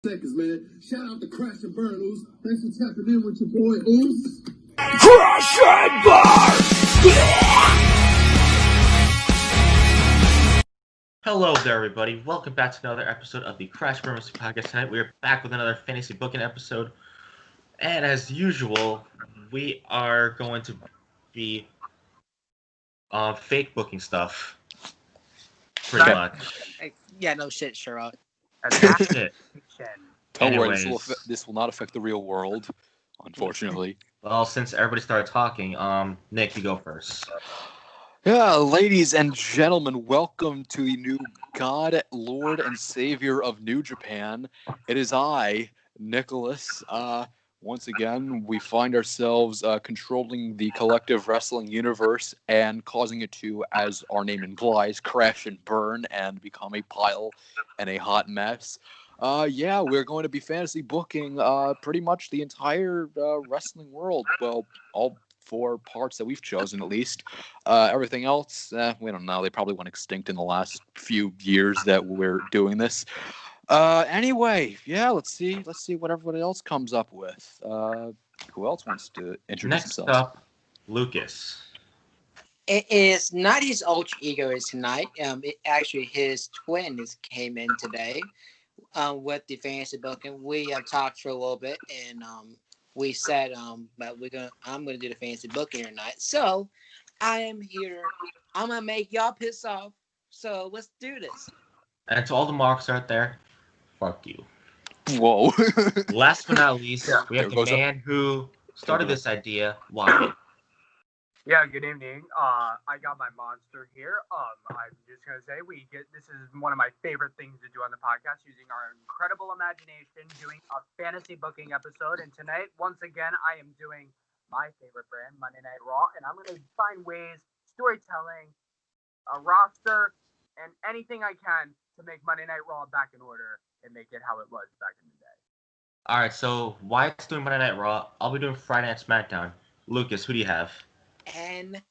seconds, man. Shout out to Crash and Burn, Oos. Thanks for tapping in with your boy, Oos. Crash and Burn! Hello there, everybody. Welcome back to another episode of the Crash and Burn podcast. Tonight we are back with another fantasy booking episode. And as usual, we are going to be fake booking stuff. Pretty much. Yeah, no shit, Sherrod. Shit. Don't worry, Anyways. this will not affect the real world, unfortunately. Well, since everybody started talking, Nick, you go first. Yeah, ladies and gentlemen, welcome to the new God, Lord, and Savior of New Japan. It is I, Nicholas. Once again, we find ourselves controlling the collective wrestling universe and causing it to, as our name implies, crash and burn and become a pile and a hot mess. Yeah, we're going to be fantasy booking pretty much the entire wrestling world. Well, all 4 parts that we've chosen, at least. Everything else, we don't know. They probably went extinct in the last few years that we're doing this. Anyway, yeah, let's see what everybody else comes up with. Who else wants to introduce Next themselves? up, Lucas. It is not his alter ego is tonight. Actually, his twin came in today with the fantasy booking. We have talked for a little bit, and we said that I'm gonna do the fantasy booking tonight. So I am here. I'm gonna make y'all piss off. So let's do this. And to all the marks out there, fuck you. Whoa. Last but not least, we have the man who started this idea, Wyatt. Yeah, good evening. I got my monster here. I'm just gonna say this is one of my favorite things to do on the podcast, using our incredible imagination, doing a fantasy booking episode. And tonight, once again, I am doing my favorite brand, Monday Night Raw, and I'm gonna find ways, storytelling, a roster, and anything I can to make Monday Night Raw back in order and make it how it was back in the day. All right, so Wyatt's doing Monday Night Raw. I'll be doing Friday Night SmackDown. Lucas, who do you have? NXT.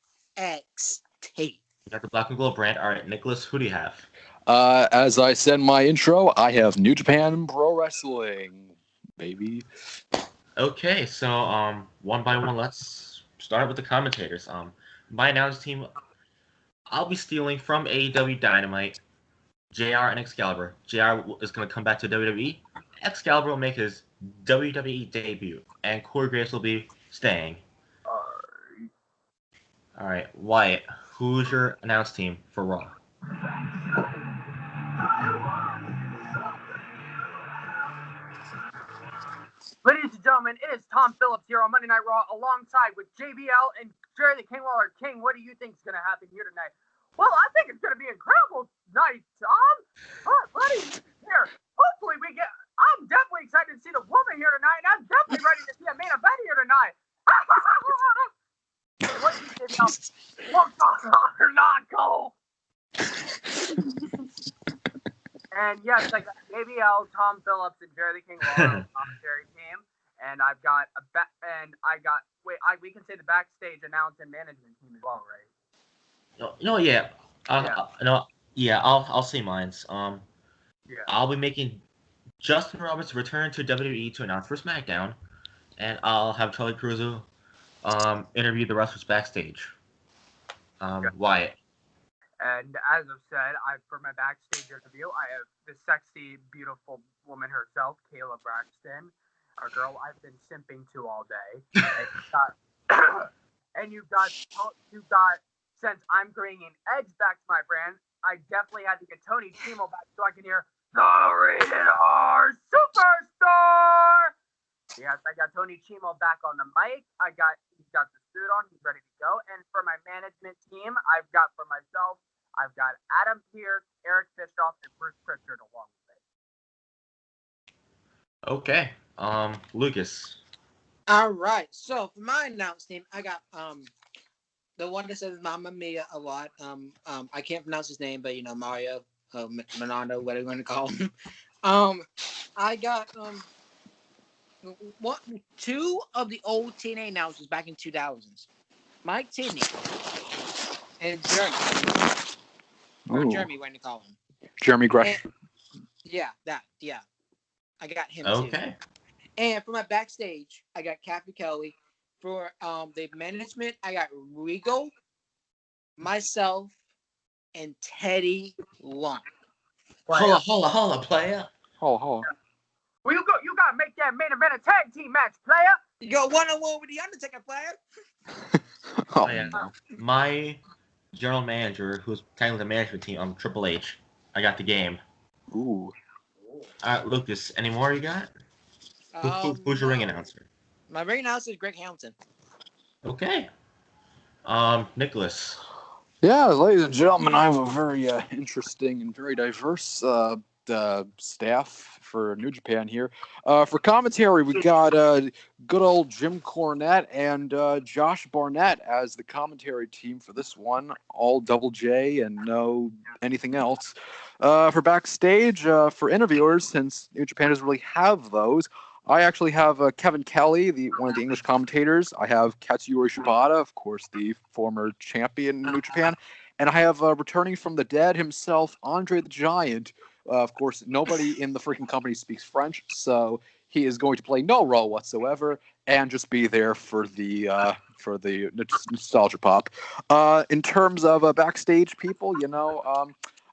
You got the Black and Gold brand. All right, Nicholas, who do you have? As I said in my intro, I have New Japan Pro Wrestling, baby. Okay, so one by one, let's start with the commentators. My announced team, I'll be stealing from AEW Dynamite, JR and Excalibur. JR is going to come back to WWE. Excalibur will make his WWE debut, and Corey Graves will be staying. All right, Wyatt, who's your announced team for Raw? Ladies and gentlemen, it is Tom Phillips here on Monday Night Raw alongside with JBL and Jerry the King Lawler. King, what do you think is going to happen here tonight? Well, I think it's going to be an incredible night, Tom. All right, buddy, here. Hopefully I'm definitely excited to see the woman here tonight, and I'm definitely ready to see a main event here tonight. What do you think, Tom? Well, or not, Cole? And yes, I got JBL, Tom Phillips, and Jerry the King Lawler on the commentary team. And I've got we can say the backstage announce and management team as well, right? Yeah. I'll say mine's. Yeah. I'll be making Justin Roberts return to WWE to announce for SmackDown, and I'll have Charlie Cruzo interview the wrestlers backstage. Wyatt. And as I've said, for my backstage interview, I have the sexy, beautiful woman herself, Kayla Braxton, a girl I've been simping to all day. And you've got, since I'm bringing Edge back to my brand, I definitely had to get Tony Chimo back so I can hear the Rated R Superstar. Yes, I got Tony Chimo back on the mic. He's got the suit on. He's ready to go. And for my management team, I've got Adam Pearce, Eric Bischoff, and Bruce Pritchard along with it. Okay. Lucas. All right. So for my announced team, I got the one that says Mamma Mia a lot. I can't pronounce his name, but Mario, Monando, whatever you want to call him. I got 2 of the old TNA announcers back in 2000s. Mike Tinney and Jeremy. Or Jeremy, what do you call him? Jeremy Gresham. Yeah, that. Yeah. I got him too. Okay. And for my backstage, I got Kathy Kelly. For the management, I got Regal, myself, and Teddy Long. Holla, player. Hold on. Well, you gotta make that main event a tag team match, player. You go 1-on-1 with the Undertaker, player. Oh, yeah. no. My general manager, who's technically the management team, Triple H. I got the game. Ooh. All right, Lucas. Any more you got? Who's your ring announcer? My ring announcer is Greg Hamilton. Okay. Nicholas. Yeah, ladies and gentlemen, I have a very interesting and very diverse staff for New Japan here. For commentary, we got good old Jim Cornette and Josh Barnett as the commentary team for this one, all double J and no anything else. For backstage, for interviewers, since New Japan doesn't really have those, I actually have Kevin Kelly, one of the English commentators. I have Katsuyori Shibata, of course, the former champion in New Japan. And I have returning from the dead himself, Andre the Giant. Of course, nobody in the freaking company speaks French, so he is going to play no role whatsoever and just be there for the nostalgia pop. In terms of backstage people,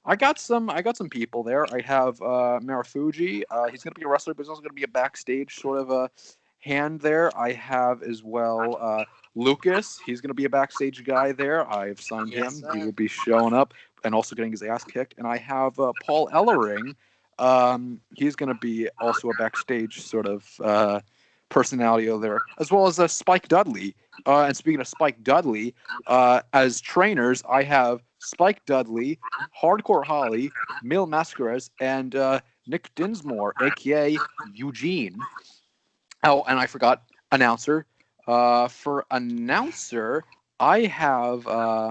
I got some people there. I have Marufuji. He's going to be a wrestler, but he's also going to be a backstage sort of a hand there. I have as well Lucas. He's going to be a backstage guy there. I've signed him. Sir. He will be showing up and also getting his ass kicked. And I have Paul Ellering. He's going to be also a backstage sort of personality over there, as well as Spike Dudley. And speaking of Spike Dudley, as trainers, I have Spike Dudley, Hardcore Holly, Mil Mascares, and Nick Dinsmore, a.k.a. Eugene. Oh, and I forgot announcer. For announcer, I have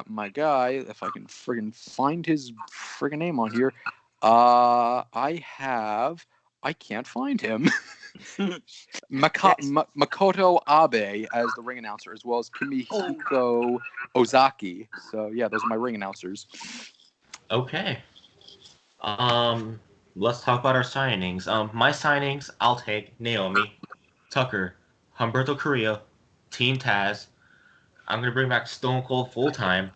my guy, if I can friggin' find his friggin' name on here. I can't find him. Makoto Abe as the ring announcer, as well as Kimihiko Ozaki. So yeah, those are my ring announcers. Okay. Let's talk about our signings. My signings, I'll take Naomi, Tucker, Humberto Carrillo, Team Taz. I'm gonna bring back Stone Cold full time.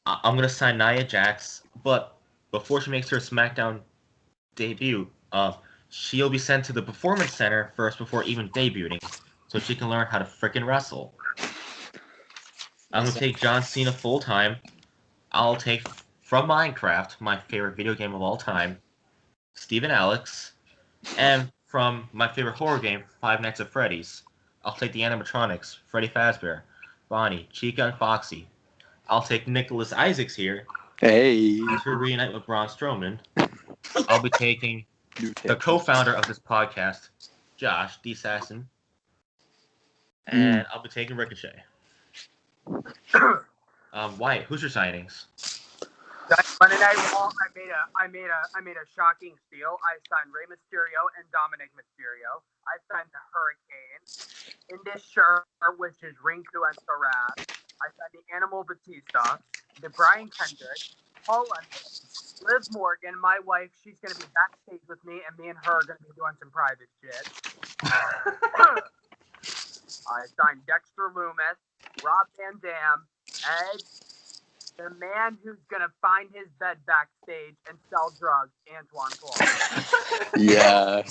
I'm gonna sign Nia Jax, but before she makes her SmackDown debut, she'll be sent to the Performance Center first before even debuting, so she can learn how to frickin' wrestle. I'm gonna take John Cena full time. I'll take from Minecraft, my favorite video game of all time, Steven Alex, and from my favorite horror game, Five Nights at Freddy's, I'll take the animatronics, Freddy Fazbear, Bonnie, Chica, and Foxy. I'll take Nicholas Isaacs here. Hey. To reunite with Braun Strowman. I'll be taking the co-founder of this podcast, Josh D. Sasson. And I'll be taking Ricochet. Wyatt, who's your signings? Monday Night Raw, I made a shocking steal. I signed Rey Mysterio and Dominic Mysterio. I signed the Hurricane, Indus which is Rinku and Sarab. I signed the Animal Batista, the Brian Kendrick, Paul London, Liv Morgan, my wife. She's gonna be backstage with me, and me and her are gonna be doing some private shit. I signed Dexter Loomis, Rob Van Dam, Edge. The man who's going to find his bed backstage and sell drugs, Antwan. Yeah.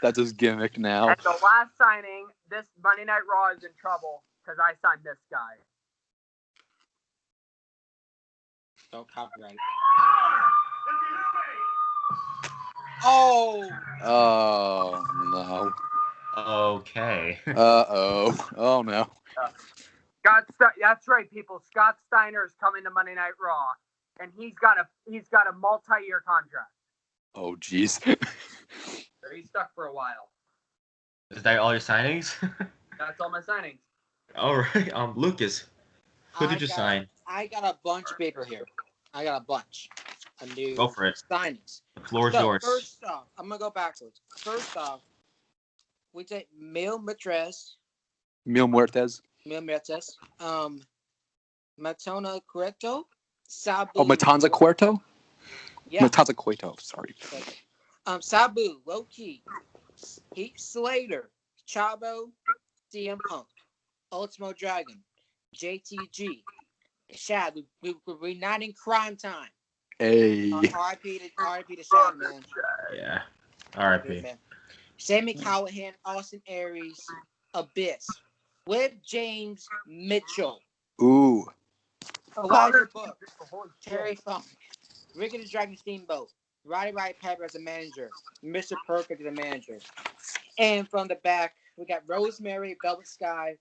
That's his gimmick now. And the last signing, this Monday Night Raw is in trouble because I signed this guy. Don't copyright. Oh! Oh, no. Okay. Uh-oh. Oh, no. That's right, people. Scott Steiner is coming to Monday Night Raw, and he's got a multi-year contract. Oh, jeez. So he's stuck for a while. Is that all your signings? That's all my signings. All right. Lucas, who did you sign? I got a bunch of paper here. I got a bunch of new Go for it. signings. The floor is yours. First off, I'm gonna go backwards. First off, we take Mil Muertes. Matona Cueto. Oh, Matanza Cueto? Yeah. Matanza Cueto, sorry. Sabu, Low Key, Heath Slater, Chavo, CM Punk, Ultimo Dragon, JTG, Shad. We're reuniting Crime Time. Hey. RIP to Shad, man. Yeah. R.I.P. Man. Sammy Callahan, Austin Aries, Abyss, with James Mitchell, Ooh. Elijah Book, Terry Funk, Ricky the Dragon Steamboat, Roddy Pepper as a manager, Mr. Perfect as a manager. And from the back, we got Rosemary, Velvet Sky,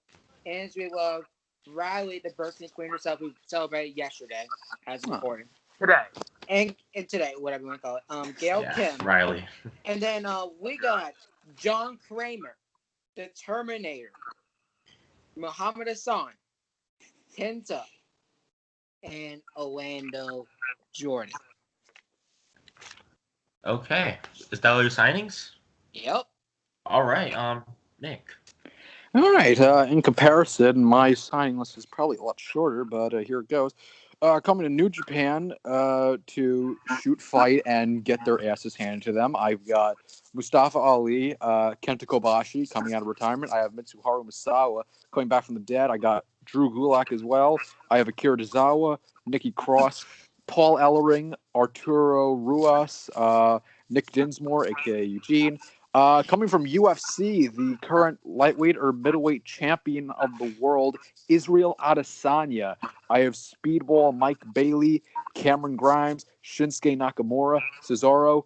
Andrea Love, Ryleigh, the birthday queen herself, who celebrated yesterday as important. Today. And today, whatever you want to call it. Gail Kim. Ryleigh. And then we got John Kramer, the Terminator, Muhammad Hassan, Penta, and Orlando Jordan. Okay. Is that all your signings? Yep. All right. Nick. All right. In comparison, my signing list is probably a lot shorter, but here it goes. Coming to New Japan to shoot, fight, and get their asses handed to them. I've got Mustafa Ali, Kenta Kobashi coming out of retirement. I have Mitsuharu Misawa coming back from the dead. I got Drew Gulak as well. I have Akira Tozawa, Nikki Cross, Paul Ellering, Arturo Ruas, Nick Dinsmore, a.k.a. Eugene. Coming from UFC, the current lightweight or middleweight champion of the world, Israel Adesanya. I have Speedball Mike Bailey, Cameron Grimes, Shinsuke Nakamura, Cesaro,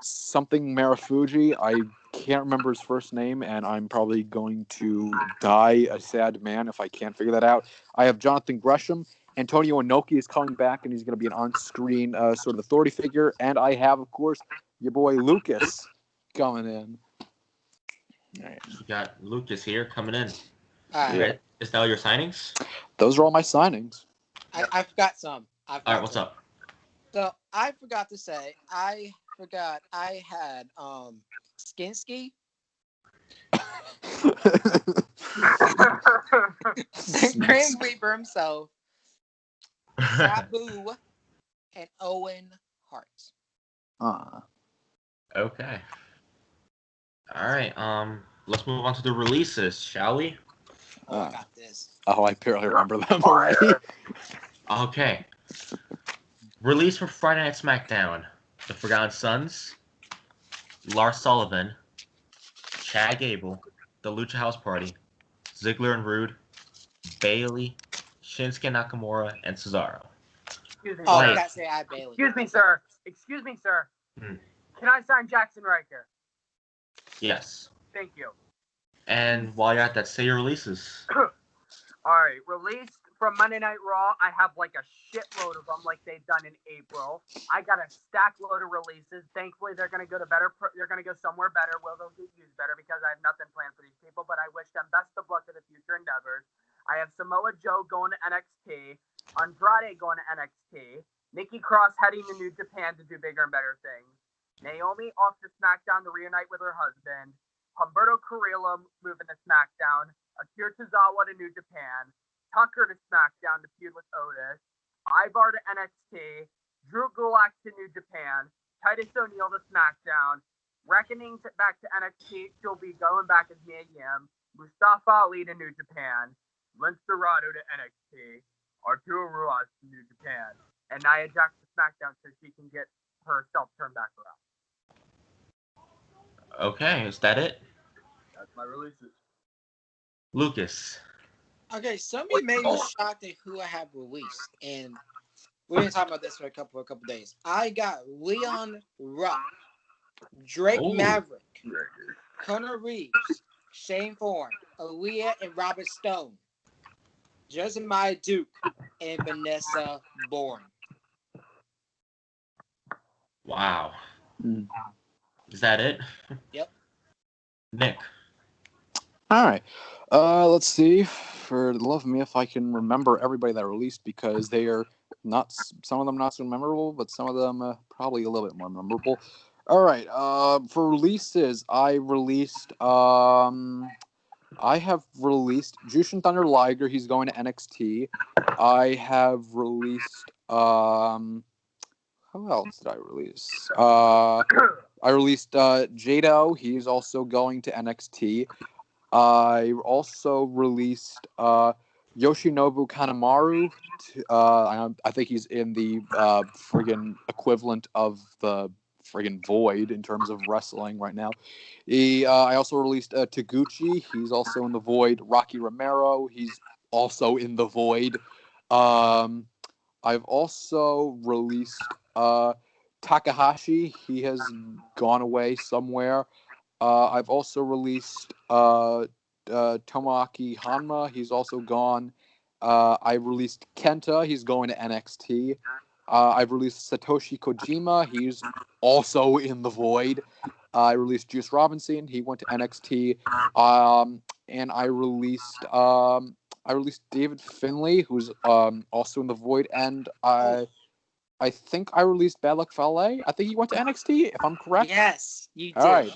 something Marufuji. I can't remember his first name, and I'm probably going to die a sad man if I can't figure that out. I have Jonathan Gresham. Antonio Inoki is coming back, and he's going to be an on-screen sort of authority figure. And I have, of course, your boy Lucas coming in. All right. You got Lucas here coming in. All right. Is that all your signings? Those are all my signings. I forgot some. All right, what's up? So I forgot to say, I had Skinsky. The Grim Reaper himself, Sabu, and Owen Hart. Okay. All right. Let's move on to the releases, shall we? I got this. Oh, I barely remember them already. Okay. Release for Friday Night SmackDown: The Forgotten Sons, Lars Sullivan, Chad Gable, The Lucha House Party, Ziggler and Rude, Bailey, Shinsuke Nakamura, and Cesaro. Excuse me. Oh, I sir. gotta say I Bailey. Excuse me, sir. Hmm. Can I sign Jackson Riker? Yes. Thank you. And while you're at that, say your releases. All right, released from Monday Night Raw. I have like a shitload of them, like they've done in April. I got a stack load of releases. Thankfully, they're gonna go to better. They're gonna go somewhere better. Well, they'll get used better because I have nothing planned for these people. But I wish them best of luck in the future endeavors. I have Samoa Joe going to NXT, Andrade going to NXT, Nikki Cross heading to New Japan to do bigger and better things, Naomi off to SmackDown to reunite with her husband, Humberto Carrillo moving to SmackDown, Akira Tozawa to New Japan, Tucker to SmackDown to feud with Otis, Ivar to NXT, Drew Gulak to New Japan, Titus O'Neil to SmackDown, Reckoning back to NXT, she'll be going back as Mia Yim, Mustafa Ali to New Japan, Lince Dorado to NXT, Arturo Ruas to New Japan, and Nia Jax to SmackDown so she can get herself turned back around. Okay, is that it? That's my releases. Lucas. Okay, some of you may be shocked at who I have released, and we've been talking about this for a couple days. I got Leon Ruff, Drake Maverick, Connor Reeves, Shane Thorne, Aaliyah and Robert Stone, Jeremiah Duke, and Vanessa Bourne. Wow. Is that it? Yep. Nick. All right. Let's see. For the love of me, if I can remember everybody that released, because they are not, some of them not so memorable, but some of them probably a little bit more memorable. All right. For releases, I have released Jushin Thunder Liger. He's going to NXT. I have released. How who else did I release? I released Jado. He's also going to NXT. I also released Yoshinobu Kanemaru. I think he's in the friggin' equivalent of the friggin' Void in terms of wrestling right now. I also released Taguchi. He's also in the Void. Rocky Romero. He's also in the Void. I've also released Takahashi. He has gone away somewhere. I've also released Tomoaki Hanma. He's also gone. I released Kenta. He's going to NXT. I've released Satoshi Kojima. He's also in the Void. I released Juice Robinson. He went to NXT. And I released David Finlay, who's also in the Void. And I think I released Bad Luck Fale. I think he went to NXT, if I'm correct. Yes, you did. All right.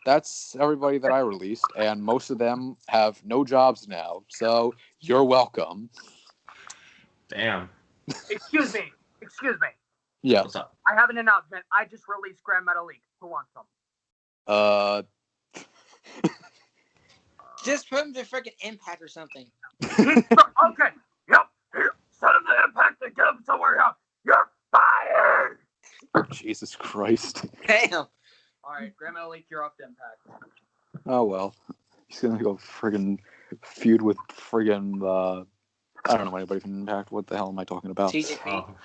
That's everybody that I released, and most of them have no jobs now. So you're welcome. Damn. Excuse me. Yeah. What's up? I have an announcement. I just released Grand Metal League. Who wants some? Just put him to freaking Impact or something. Okay. Yep. Here. Send him to Impact and get him somewhere else. You're fired. Jesus Christ. Damn. All right, Grand Metal League, you're off to Impact. Oh well. He's gonna go friggin' feud with friggin' I don't know anybody from Impact. What the hell am I talking about? TJP. Oh,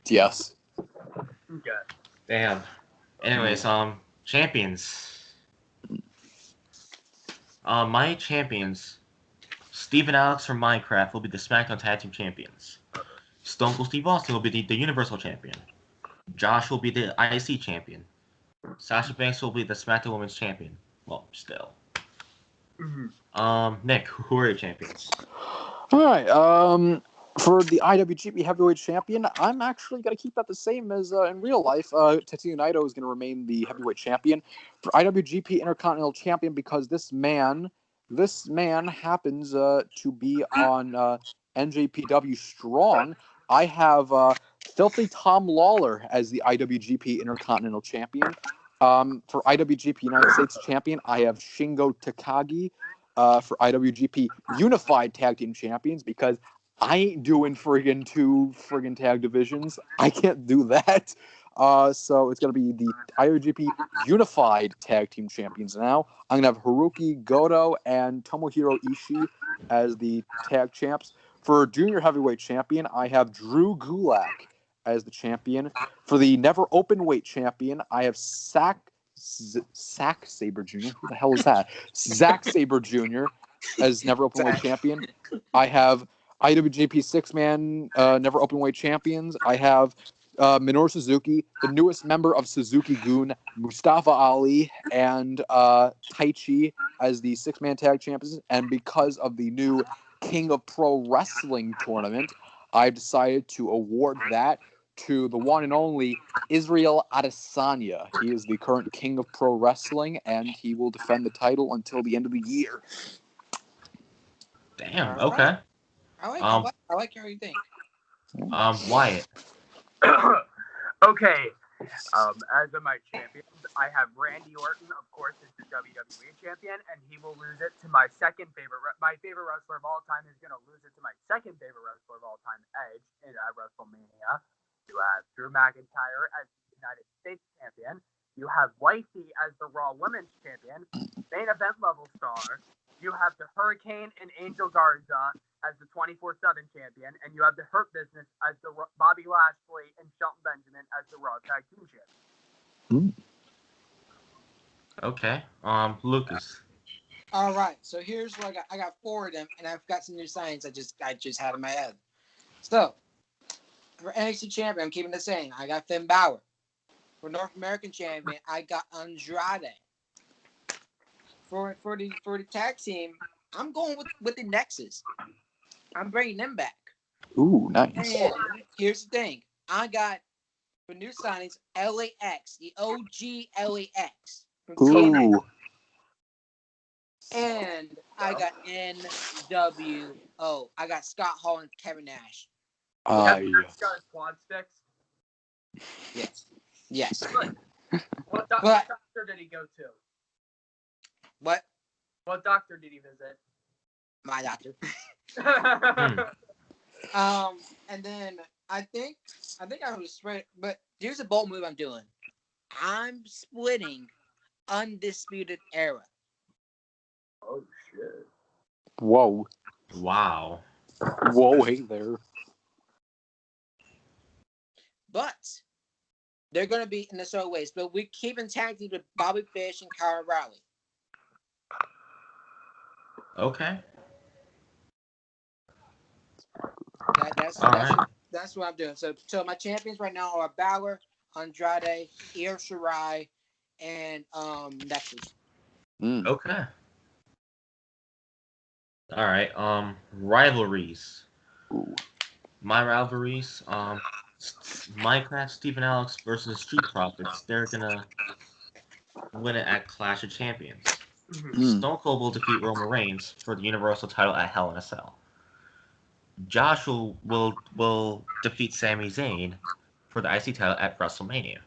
Yes. Okay. damn. Anyways, champions. My champions. Steve and Alex from Minecraft will be the SmackDown Tag Team Champions. Stone Cold Steve Austin will be the Universal Champion. Josh will be the IC Champion. Sasha Banks will be the SmackDown Women's Champion. Well, still. Mm-hmm. Nick, who are your champions? All right. For the IWGP Heavyweight Champion, I'm actually going to keep that the same as in real life. Tetsuya Naito is going to remain the Heavyweight Champion. For IWGP Intercontinental Champion, because this man happens to be on NJPW Strong, I have Filthy Tom Lawler as the IWGP Intercontinental Champion. For IWGP United States Champion, I have Shingo Takagi. For IWGP Unified Tag Team Champions, because I ain't doing friggin' two friggin' tag divisions. I can't do that. So it's going to be the IWGP Unified Tag Team Champions now. I'm going to have Haruki Goto and Tomohiro Ishii as the tag champs. For Junior Heavyweight Champion, I have Drew Gulak as the champion. For the Never Openweight Champion, I have Zack Sabre Jr. Who the hell is that? Zack Sabre Jr. as Never Openweight Champion. I have IWGP Six-Man Never Openweight Champions. I have Minoru Suzuki, the newest member of Suzuki-gun, Mustafa Ali, and Taichi as the Six-Man Tag Champions. And because of the new King of Pro Wrestling tournament, I've decided to award that to the one and only Israel Adesanya. He is the current King of Pro Wrestling, and he will defend the title until the end of the year. Damn. All Okay. I like how you think. Wyatt. Okay. As of my champions, I have Randy Orton, of course, is the WWE champion, and he will lose it to my second favorite. My favorite wrestler of all time is going to lose it to my second favorite wrestler of all time, Edge, at WrestleMania. You have Drew McIntyre as the United States champion. You have Wifey as the Raw Women's champion, main event level star. You have the Hurricane and Angel Garza as the 24/7 champion, and you have the Hurt Business as the Bobby Lashley and Shelton Benjamin as the Raw Tag Team champion. Okay. Lucas. All right. So here's what I got 4 of them, and I've got some new signs I just had in my head. So for NXT champion, I'm keeping the same. I got Finn Balor. For North American champion, I got Andrade. For the tag team, I'm going with the Nexus. I'm bringing them back. Ooh, nice. And here's the thing. I got, for new signings, LAX, the OG LAX. From TNA. Ooh. And I got NWO. I got Scott Hall and Kevin Nash. Got his quad sticks. Yes. What But- doctor did he go to? What? What doctor did he visit? My doctor. Hmm. And then I think I was split, but here's a bold move I'm doing. I'm splitting Undisputed Era. Oh shit! Whoa. Wow. Whoa, hey there. But they're going to be in the sort of ways. But we keep in tag team with Bobby Fish and Kyle Ryleigh. Okay. All right. That's what I'm doing. So my champions right now are Balor, Andrade, Io Shirai, and Nexus. Okay. All right. Rivalries. Ooh. My rivalries. Minecraft Stephen Alex versus Street Profits. They're gonna win it at Clash of Champions. Stone Cold will defeat Roman Reigns for the Universal title at Hell in a Cell. Joshua will defeat Sami Zayn for the IC title at WrestleMania.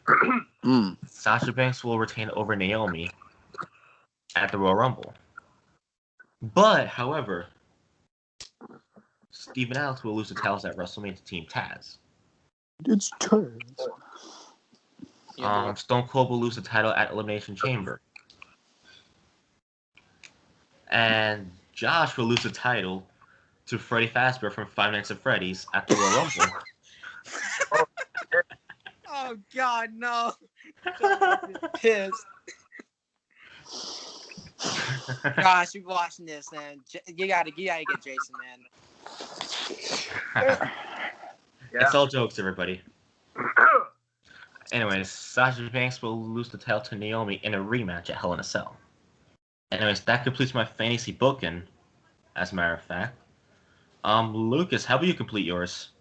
Sasha Banks will retain over Naomi at the Royal Rumble. But, however, Stephen Alex will lose the titles at WrestleMania to Team Taz. It's Taz. Stone Cold will lose the title at Elimination Chamber. And Josh will lose the title to Freddy Fazbear from Five Nights at Freddy's at the Royal Rumble. Oh God, no! Pissed. Gosh, you watching this, man? You gotta get Jason, man. It's all jokes, everybody. Anyways, Sasha Banks will lose the title to Naomi in a rematch at Hell in a Cell. Anyways, that completes my fantasy booking, as a matter of fact. Lucas, how will you complete yours?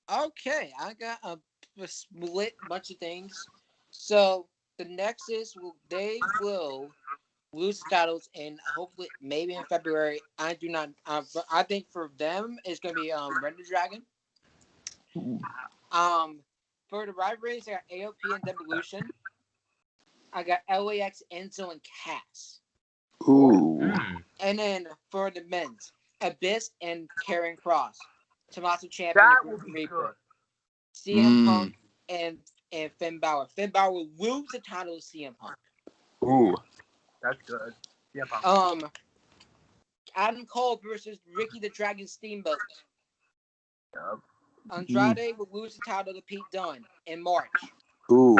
Okay, I got a split bunch of things. So the Nexus they will lose the titles, and hopefully maybe in February. I do not. I think for them it's gonna be Red Dragon. For the rivalries, I got AOP and Devolution. I got LAX, Enzo, and Cass. Ooh. And then for the men's, Abyss and Karrion Kross. Tommaso Ciampa That and will the be Reaper. good. CM Punk and Finn Balor. Finn Balor will lose the title to CM Punk. Ooh. That's good. Yeah, Punk. Adam Cole versus Ricky the Dragon Steamboat. Yep. Andrade will lose the title to Pete Dunne in March. Ooh.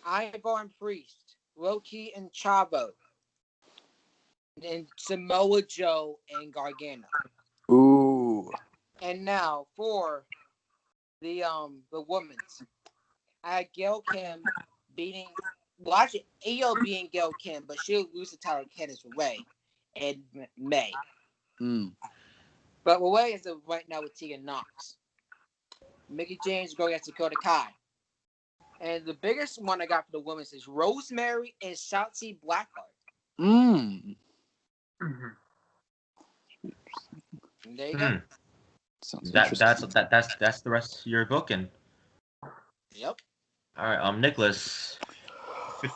Ivar Priest, Loki and Chavo. And Samoa Joe and Gargano. Ooh. And now for the women's. I had Gail Kim beating actually Io beating Gail Kim, but she'll lose the title to Candice LeRae in May. But LeRae is right now with Tegan Knox. Mickey James going against Dakota Kai. And the biggest one I got for the women's is Rosemary and Shotzi Blackheart. There you go. Sounds That's the rest of your booking. Yep. All right, Nicholas,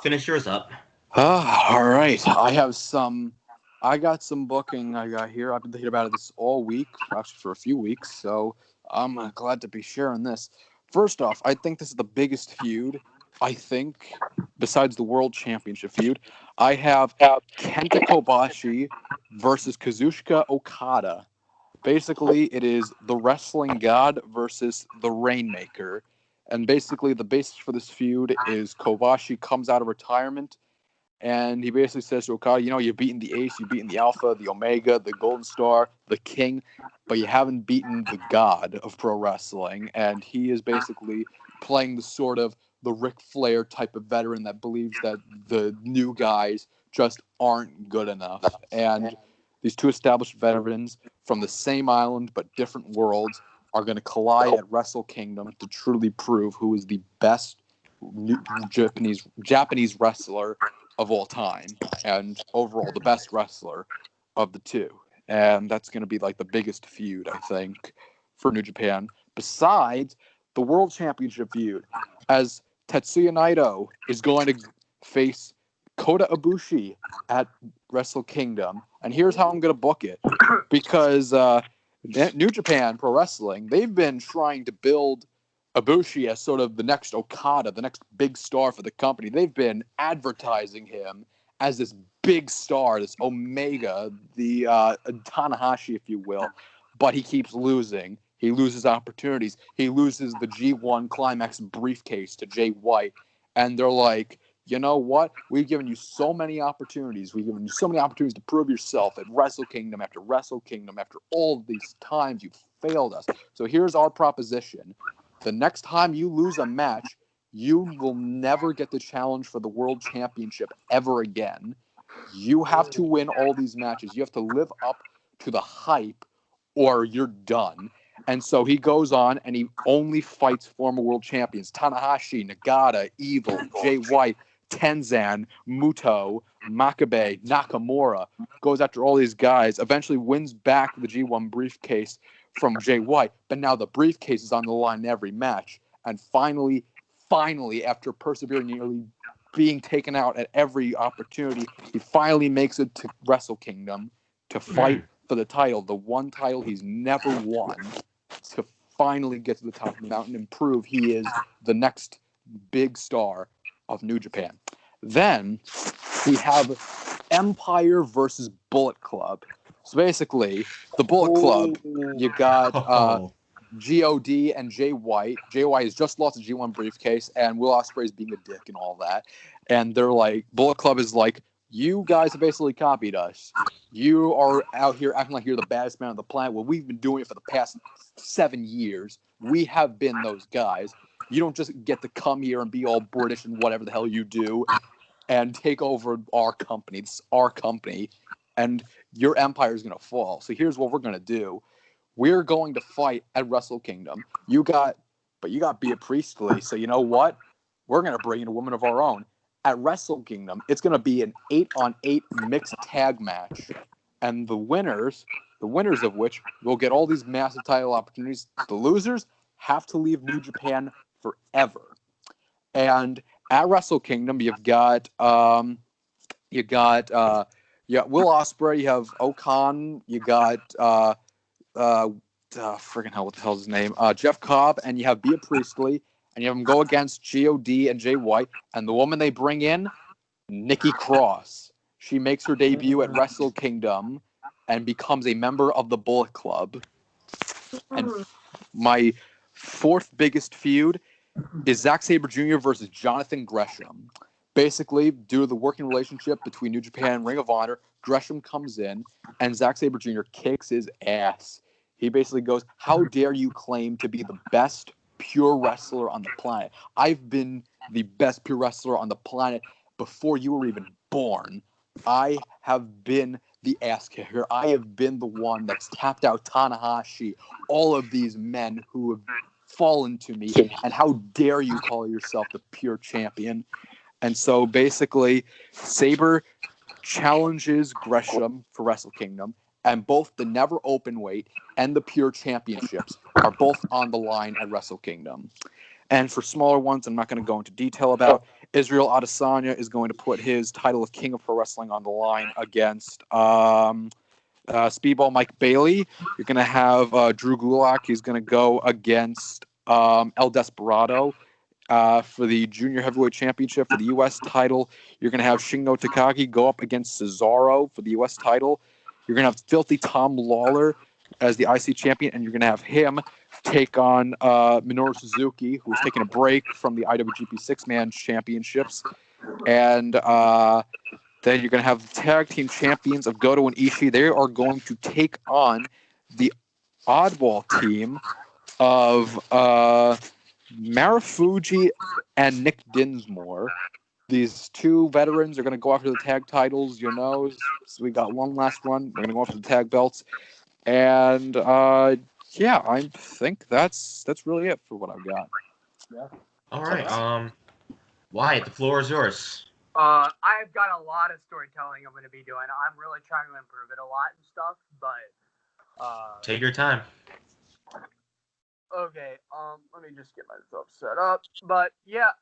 finish yours up. All right. I got some booking I got here. I've been thinking about this all week, actually for a few weeks, so I'm glad to be sharing this. First off, I think this is the biggest feud, besides the World Championship feud. I have Kenta Kobashi versus Kazuchika Okada. Basically, it is the Wrestling God versus the Rainmaker. And basically, the basis for this feud is Kobashi comes out of retirement, and he basically says to Okada, you've beaten the Ace, you've beaten the Alpha, the Omega, the Golden Star, the King, but you haven't beaten the God of pro wrestling. And he is basically playing the Ric Flair type of veteran that believes that the new guys just aren't good enough. And these two established veterans from the same island but different worlds are going to collide at Wrestle Kingdom to truly prove who is the best Japanese wrestler of all time, and overall the best wrestler of the two. And that's going to be like the biggest feud, I think, for New Japan. Besides, the World Championship feud, as Tetsuya Naito is going to face Kota Ibushi at Wrestle Kingdom. And here's how I'm going to book it. Because New Japan Pro Wrestling, they've been trying to build Ibushi as sort of the next Okada, the next big star for the company. They've been advertising him as this big star, this Omega, the Tanahashi, if you will. But he keeps losing. He loses opportunities. He loses the G1 Climax briefcase to Jay White. And they're like, you know what? We've given you so many opportunities. We've given you so many opportunities to prove yourself at Wrestle Kingdom after Wrestle Kingdom. After all of these times, you've failed us. So here's our proposition. The next time you lose a match, you will never get the challenge for the World Championship ever again. You have to win all these matches. You have to live up to the hype or you're done. And so he goes on and he only fights former world champions. Tanahashi, Nagata, Evil, Jay White, Tenzan, Muto, Makabe, Nakamura. Goes after all these guys. Eventually wins back the G1 briefcase from Jay White. But now the briefcase is on the line in every match. And finally, after persevering nearly being taken out at every opportunity, he finally makes it to Wrestle Kingdom to fight for the title, the one title he's never won, to finally get to the top of the mountain and prove he is the next big star of New Japan. Then we have Empire versus Bullet Club. So basically, the Bullet Club, you got G.O.D. and Jay White. Jay White has just lost a G1 briefcase, and Will Ospreay is being a dick and all that. And they're like, Bullet Club is like, you guys have basically copied us. You are out here acting like you're the baddest man on the planet. Well, we've been doing it for the past 7 years. We have been those guys. You don't just get to come here and be all British and whatever the hell you do and take over our company. It's our company. And your empire is going to fall. So here's what we're going to do. We're going to fight at Wrestle Kingdom. You got Bea Priestley. So you know what? We're going to bring in a woman of our own. At Wrestle Kingdom, it's going to be an 8-on-8 mixed tag match. And the winners of which will get all these massive title opportunities. The losers have to leave New Japan forever. And at Wrestle Kingdom, you've got Will Ospreay, you have Okan, you got friggin' hell, what the hell's his name? Jeff Cobb, and you have Bea Priestley, and you have them go against G.O.D. and Jay White, and the woman they bring in, Nikki Cross. She makes her debut at Wrestle Kingdom and becomes a member of the Bullet Club. And my fourth biggest feud is Zack Sabre Jr. versus Jonathan Gresham. Basically, due to the working relationship between New Japan and Ring of Honor, Gresham comes in, and Zack Sabre Jr. kicks his ass. He basically goes, how dare you claim to be the best pure wrestler on the planet? I've been the best pure wrestler on the planet before you were even born. I have been the ass kicker. I have been the one that's tapped out Tanahashi, all of these men who have fallen to me, and how dare you call yourself the pure champion? And so basically, Sabre challenges Gresham for Wrestle Kingdom, and both the never open weight and the pure championships are both on the line at Wrestle Kingdom. And for smaller ones, I'm not going to go into detail about. Israel Adesanya is going to put his title of King of Pro Wrestling on the line against Speedball Mike Bailey. You're going to have Drew Gulak. He's going to go against El Desperado for the Junior Heavyweight Championship. For the U.S. title, you're going to have Shingo Takagi go up against Cesaro for the U.S. title. You're going to have Filthy Tom Lawler as the IC champion, and you're going to have him take on Minoru Suzuki, who's taking a break from the IWGP Six-Man Championships. And then you're going to have the tag team champions of Goto and Ishii. They are going to take on the oddball team of Marufuji and Nick Dinsmore. These two veterans are going to go after the tag titles, you know. So we got one last run. We're going to go after the tag belts. And, yeah, I think that's really it for what I've got. Yeah. All right. Wyatt, the floor is yours. I've got a lot of storytelling I'm going to be doing. I'm really trying to improve it a lot and stuff, but... Take your time. Okay, let me just get myself set up. But yeah,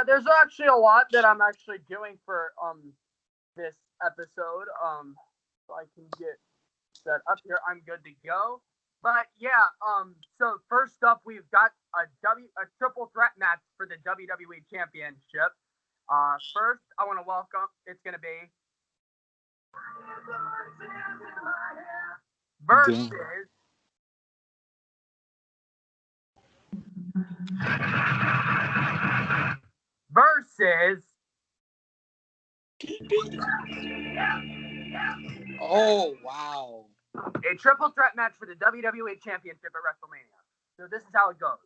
there's actually a lot that I'm actually doing for this episode. So I can get set up here. I'm good to go. But yeah, so first up, we've got a triple threat match for the WWE Championship. First, I want to welcome. It's gonna be versus versus Oh, wow. a triple threat match for the WWE Championship at WrestleMania. So this is how it goes.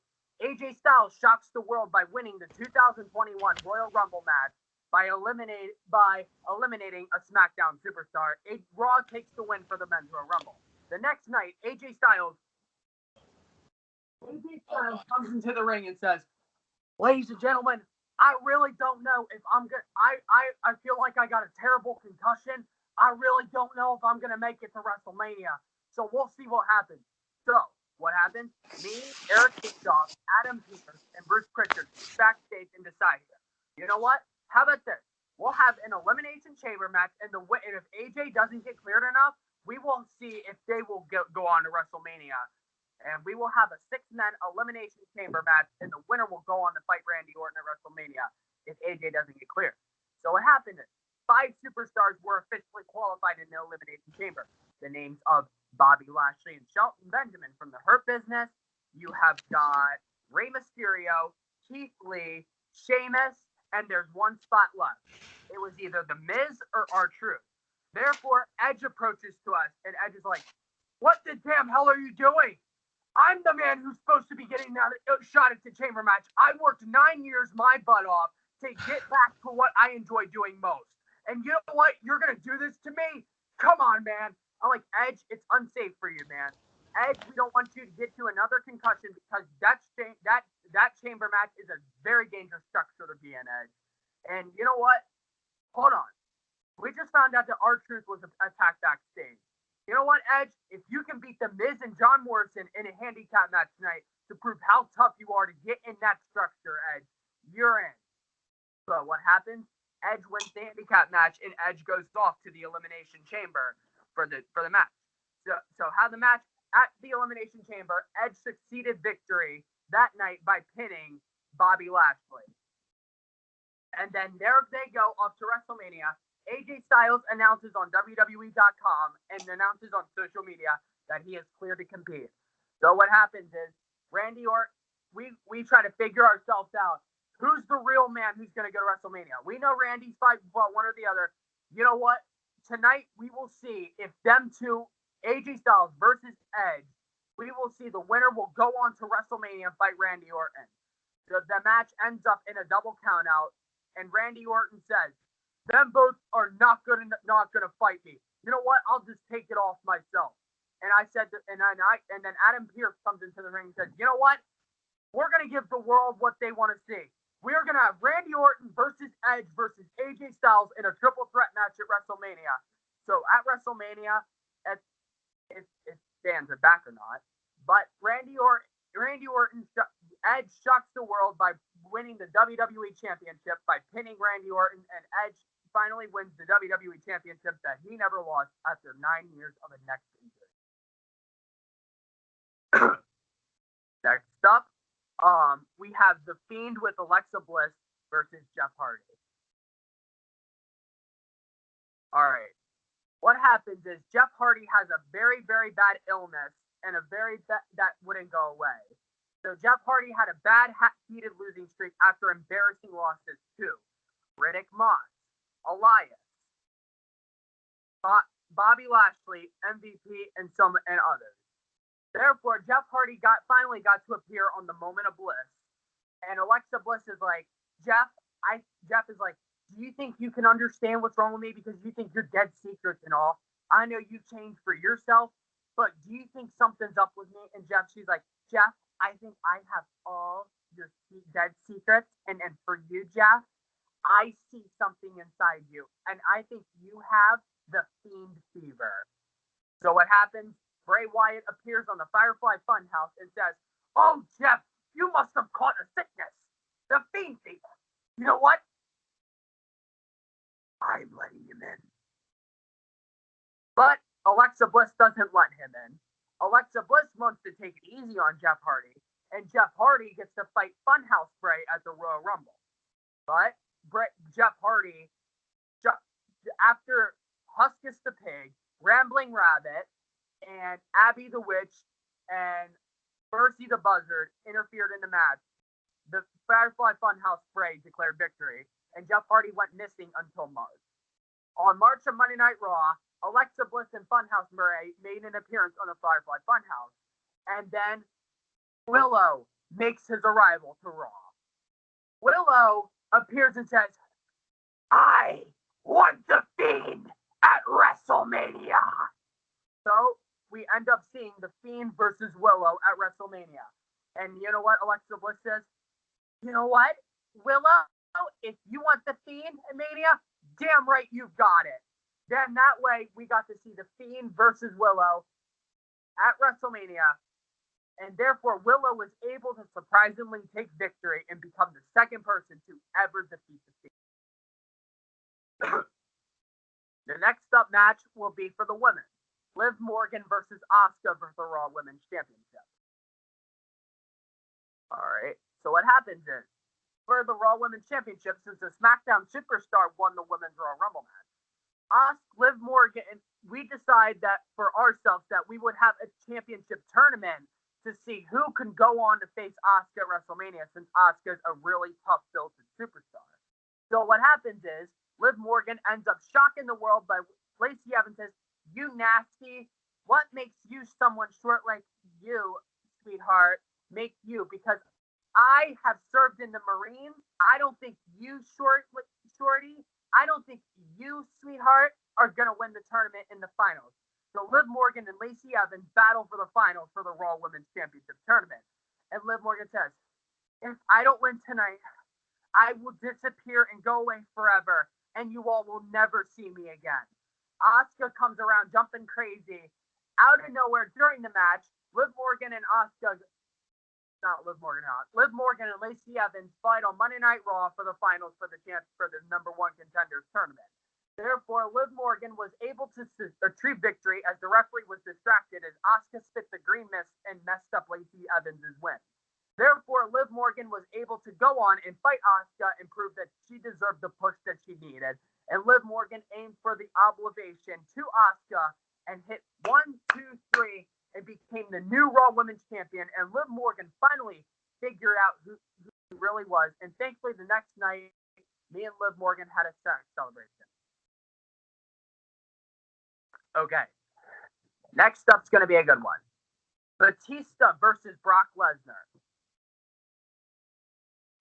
AJ Styles shocks the world by winning the 2021 Royal Rumble match by eliminating a SmackDown superstar. Raw takes the win for the Men's Royal Rumble. The next night, AJ Styles comes into the ring and says, "Ladies and gentlemen, I really don't know if I'm gonna. I feel like I got a terrible concussion. I really don't know if I'm gonna make it to WrestleMania. So we'll see what happens." So what happens? Me, Eric Bischoff, Adam Pearce, and Bruce Pritchard backstage and decide here. You know what? How about this? We'll have an elimination chamber match, and if AJ doesn't get cleared enough, we will see if they will go on to WrestleMania. And we will have a 6-man elimination chamber match, and the winner will go on to fight Randy Orton at WrestleMania if AJ doesn't get cleared. So what happened is 5 superstars were officially qualified in the elimination chamber. The names of Bobby Lashley and Shelton Benjamin from the Hurt Business. You have got Rey Mysterio, Keith Lee, Sheamus, and there's one spot left. It was either The Miz or R-Truth. Therefore, Edge approaches to us, and Edge is like, "What the damn hell are you doing? I'm the man who's supposed to be getting that shot at the chamber match. I worked 9 years my butt off to get back to what I enjoy doing most. And you know what? You're going to do this to me? Come on, man." I'm like, "Edge, it's unsafe for you, man. Edge, we don't want you to get to another concussion because that chamber match is a very dangerous structure to be in, Edge." And you know what? Hold on. We just found out that R-Truth was attacked backstage. You know what, Edge? If you can beat The Miz and John Morrison in a handicap match tonight to prove how tough you are to get in that structure, Edge, you're in. So what happens? Edge wins the handicap match, and Edge goes off to the Elimination Chamber for the match. So how the match at the Elimination Chamber, Edge succeeded victory that night by pinning Bobby Lashley. And then there they go off to WrestleMania. AJ Styles announces on WWE.com and announces on social media that he is clear to compete. So what happens is Randy Orton, we try to figure ourselves out. Who's the real man who's going to go to WrestleMania? We know Randy's fighting for one or the other. You know what? Tonight we will see if them two, AJ Styles versus Edge, we will see the winner will go on to WrestleMania and fight Randy Orton. The match ends up in a double countout, and Randy Orton says, "Them both are not gonna fight me. You know what? I'll just take it off myself." And I said, and then Adam Pearce comes into the ring and says, "You know what? We're gonna give the world what they want to see. We're gonna have Randy Orton versus Edge versus AJ Styles in a triple threat match at WrestleMania." So at WrestleMania, if fans are back or not, but Edge shocks the world by winning the WWE Championship by pinning Randy Orton, and Edge finally wins the WWE Championship that he never lost after 9 years of a neck injury. Next up, we have The Fiend with Alexa Bliss versus Jeff Hardy. All right. What happens is Jeff Hardy has a very, very bad illness and that wouldn't go away. So Jeff Hardy had a bad heated losing streak after embarrassing losses to Riddick Moss, Elias, Bobby Lashley, MVP, and others. Therefore, Jeff Hardy finally got to appear on the Moment of Bliss, and Alexa Bliss is like, Jeff is like, "Do you think you can understand what's wrong with me because you think you're dead secrets and all? I know you changed for yourself, but do you think something's up with me?" And she's like, "Jeff, I think I have all your dead secrets, and for you, Jeff, I see something inside you, and I think you have the Fiend fever." So what happens? Bray Wyatt appears on the Firefly Funhouse and says, "Oh, Jeff, you must have caught a sickness. The Fiend fever. You know what? I'm letting him in." But Alexa Bliss doesn't let him in. Alexa Bliss wants to take it easy on Jeff Hardy, and Jeff Hardy gets to fight Funhouse Bray at the Royal Rumble. But Jeff Hardy, after Huskus the Pig, Rambling Rabbit, and Abby the Witch, and Mercy the Buzzard interfered in the match, the Firefly Funhouse Bray declared victory, and Jeff Hardy went missing until March. On March of Monday Night Raw, Alexa Bliss and Funhouse Bray made an appearance on the Firefly Funhouse, and then Willow makes his arrival to Raw. Willow appears and says, "I want the Fiend at WrestleMania." So we end up seeing the Fiend versus Willow at WrestleMania. And you know what Alexa Bliss says? "You know what, Willow, if you want the Fiend at Mania, damn right you've got it." Then that way we got to see the Fiend versus Willow at WrestleMania. And therefore Willow was able to surprisingly take victory and become the second person to ever defeat the Fiend. The next up match will be for the women. Liv Morgan versus Asuka for the Raw Women's Championship. Alright, so what happens is, for the Raw Women's Championship, since the SmackDown Superstar won the Women's Raw Rumble match, Liv Morgan, we decide that for ourselves that we would have a championship tournament to see who can go on to face Asuka at WrestleMania, since Asuka's a really tough built-in superstar. So what happens is, Liv Morgan ends up shocking the world by Lacey Evans says, "You nasty, what makes you someone short like you, sweetheart, make you? Because I have served in the Marines. I don't think you, shorty, I don't think you, sweetheart, are going to win the tournament in the finals." So Liv Morgan and Lacey Evans battle for the finals for the Raw Women's Championship tournament. And Liv Morgan says, "If I don't win tonight, I will disappear and go away forever, and you all will never see me again." Asuka comes around jumping crazy. Out of nowhere during the match, Liv Morgan and Lacey Evans fight on Monday Night Raw for the finals for the chance for the number one contenders tournament. Therefore, Liv Morgan was able to achieve victory as the referee was distracted as Asuka spit the green mist and messed up Lacey Evans' win. Therefore, Liv Morgan was able to go on and fight Asuka and prove that she deserved the push that she needed. And Liv Morgan aimed for the obligation to Asuka and hit 1, 2, 3 and became the new Raw Women's Champion. And Liv Morgan finally figured out who she really was. And thankfully, the next night, me and Liv Morgan had a celebration. Okay. Next up's going to be a good one. Batista versus Brock Lesnar.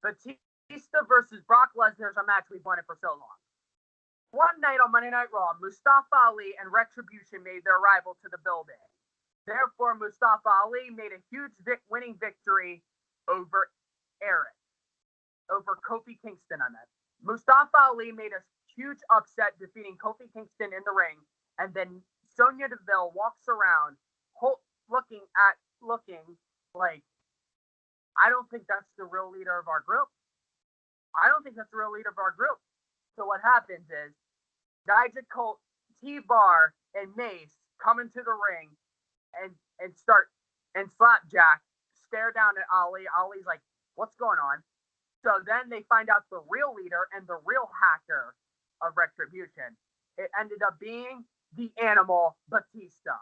Batista versus Brock Lesnar is a match we've wanted for so long. One night on Monday Night Raw, Mustafa Ali and Retribution made their arrival to the building. Therefore, Mustafa Ali made a huge winning victory over Kofi Kingston, Mustafa Ali made a huge upset, defeating Kofi Kingston in the ring, and then Sonya Deville walks around looking like, "I don't think that's the real leader of our group. So what happens is, Dijak, T-Bar, and Mace come into the ring and Slapjack stare down at Ali. Ali's like, "What's going on?" So then they find out the real leader and the real hacker of Retribution. It ended up being the Animal Batista.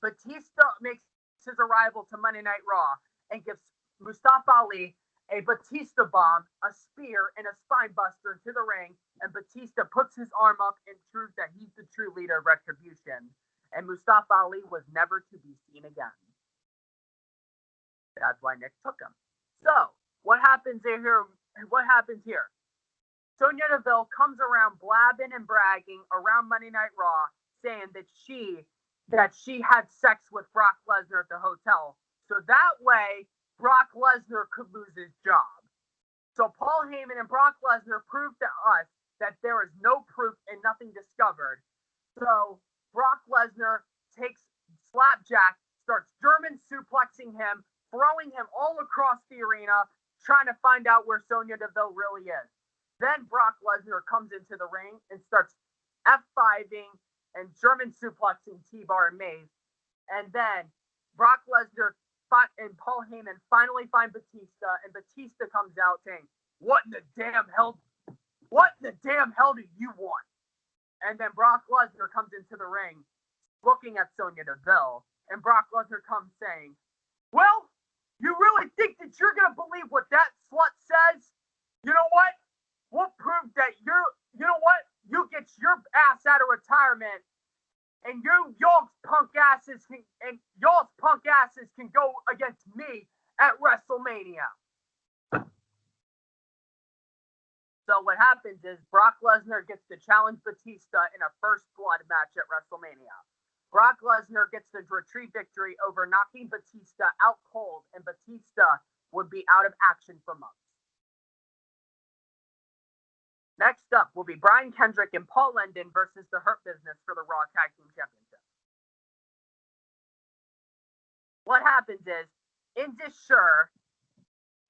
Batista makes his arrival to Monday Night Raw and gives Mustafa Ali a Batista bomb, a spear, and a spine buster into the ring, and Batista puts his arm up and proves that he's the true leader of Retribution, and Mustafa Ali was never to be seen again. That's why Nick took him. So, what happens here? Sonya Deville comes around blabbing and bragging around Monday Night Raw, saying that she had sex with Brock Lesnar at the hotel, so that way Brock Lesnar could lose his job. So Paul Heyman and Brock Lesnar proved to us that there is no proof and nothing discovered. So Brock Lesnar takes Slapjack starts German suplexing him, throwing him all across the arena, trying to find out where Sonya Deville really is. Then Brock Lesnar comes into the ring and starts F5ing and German suplexing T-Bar and Maze. And then Brock Lesnar and Paul Heyman finally find Batista, and Batista comes out saying, What in the damn hell do you want? And then Brock Lesnar comes into the ring looking at Sonya Deville, and Brock Lesnar comes saying, Well, you really think that you're going to believe what that slut says? You know what? We'll prove that you know what? You get your ass out of retirement, and y'all's punk asses can go against me at WrestleMania. So what happens is Brock Lesnar gets to challenge Batista in a first blood match at WrestleMania. Brock Lesnar gets the retrieve victory over knocking Batista out cold, and Batista would be out of action for months. Next up will be Brian Kendrick and Paul London versus the Hurt Business for the Raw Tag Team Championship. What happens is, Indus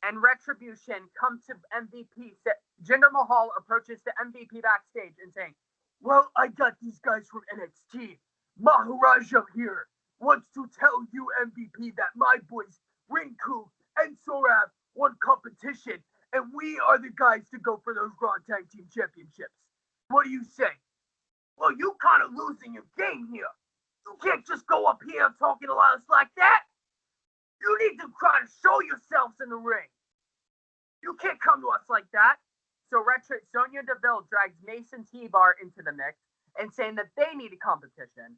and Retribution come to MVP. Jinder Mahal approaches the MVP backstage and saying, Well, I got these guys from NXT. Maharaja here wants to tell you, MVP, that my boys Rinku and Sorav won competition, and we are the guys to go for those Raw Tag Team Championships. What do you say? Well, you kind of losing your game here. You can't just go up here talking to us like that. You need to try to show yourselves in the ring. You can't come to us like that. So Sonya Deville drags Mason T-Bar into the mix and saying that they need a competition.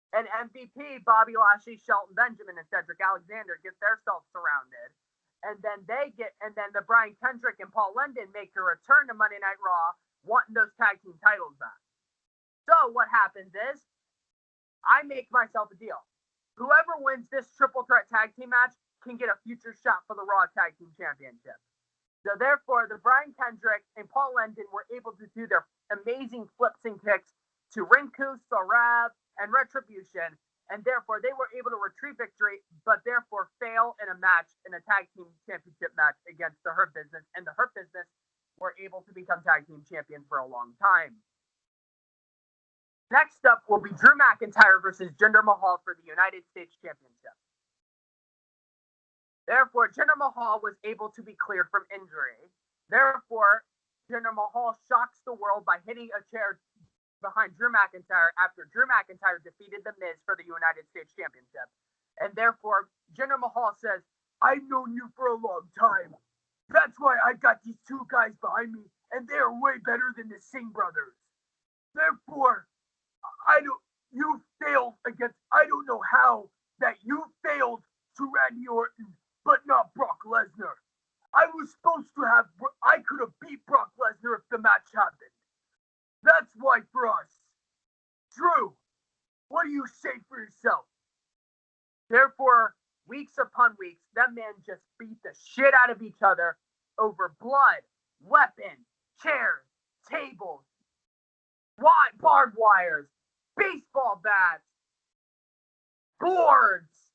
And MVP, Bobby Lashley, Shelton Benjamin, and Cedric Alexander get themselves surrounded. And then the Brian Kendrick and Paul London make a return to Monday Night Raw, wanting those tag team titles back. So what happens is, I make myself a deal. Whoever wins this triple threat tag team match can get a future shot for the Raw Tag Team Championship. So therefore, the Brian Kendrick and Paul London were able to do their amazing flips and kicks to Rinku, Sorav, and Retribution, and therefore they were able to retrieve victory, but therefore fail in a match, in a tag team championship match against the Hurt Business, and the Hurt Business were able to become tag team champions for a long time. Next up will be Drew McIntyre versus Jinder Mahal for the United States Championship. Therefore, Jinder Mahal was able to be cleared from injury. Therefore, Jinder Mahal shocks the world by hitting a chair behind Drew McIntyre after Drew McIntyre defeated The Miz for the United States Championship. And therefore, Jinder Mahal says, I've known you for a long time. That's why I got these two guys behind me, and they are way better than the Singh brothers. Therefore, you failed against, I don't know how that you failed to Randy Orton, but not Brock Lesnar. I could have beat Brock Lesnar if the match happened. That's why for us. Drew, what do you say for yourself? Therefore, weeks upon weeks, that man just beat the shit out of each other over blood, weapons, chairs, tables, barbed wires, baseball bats, boards,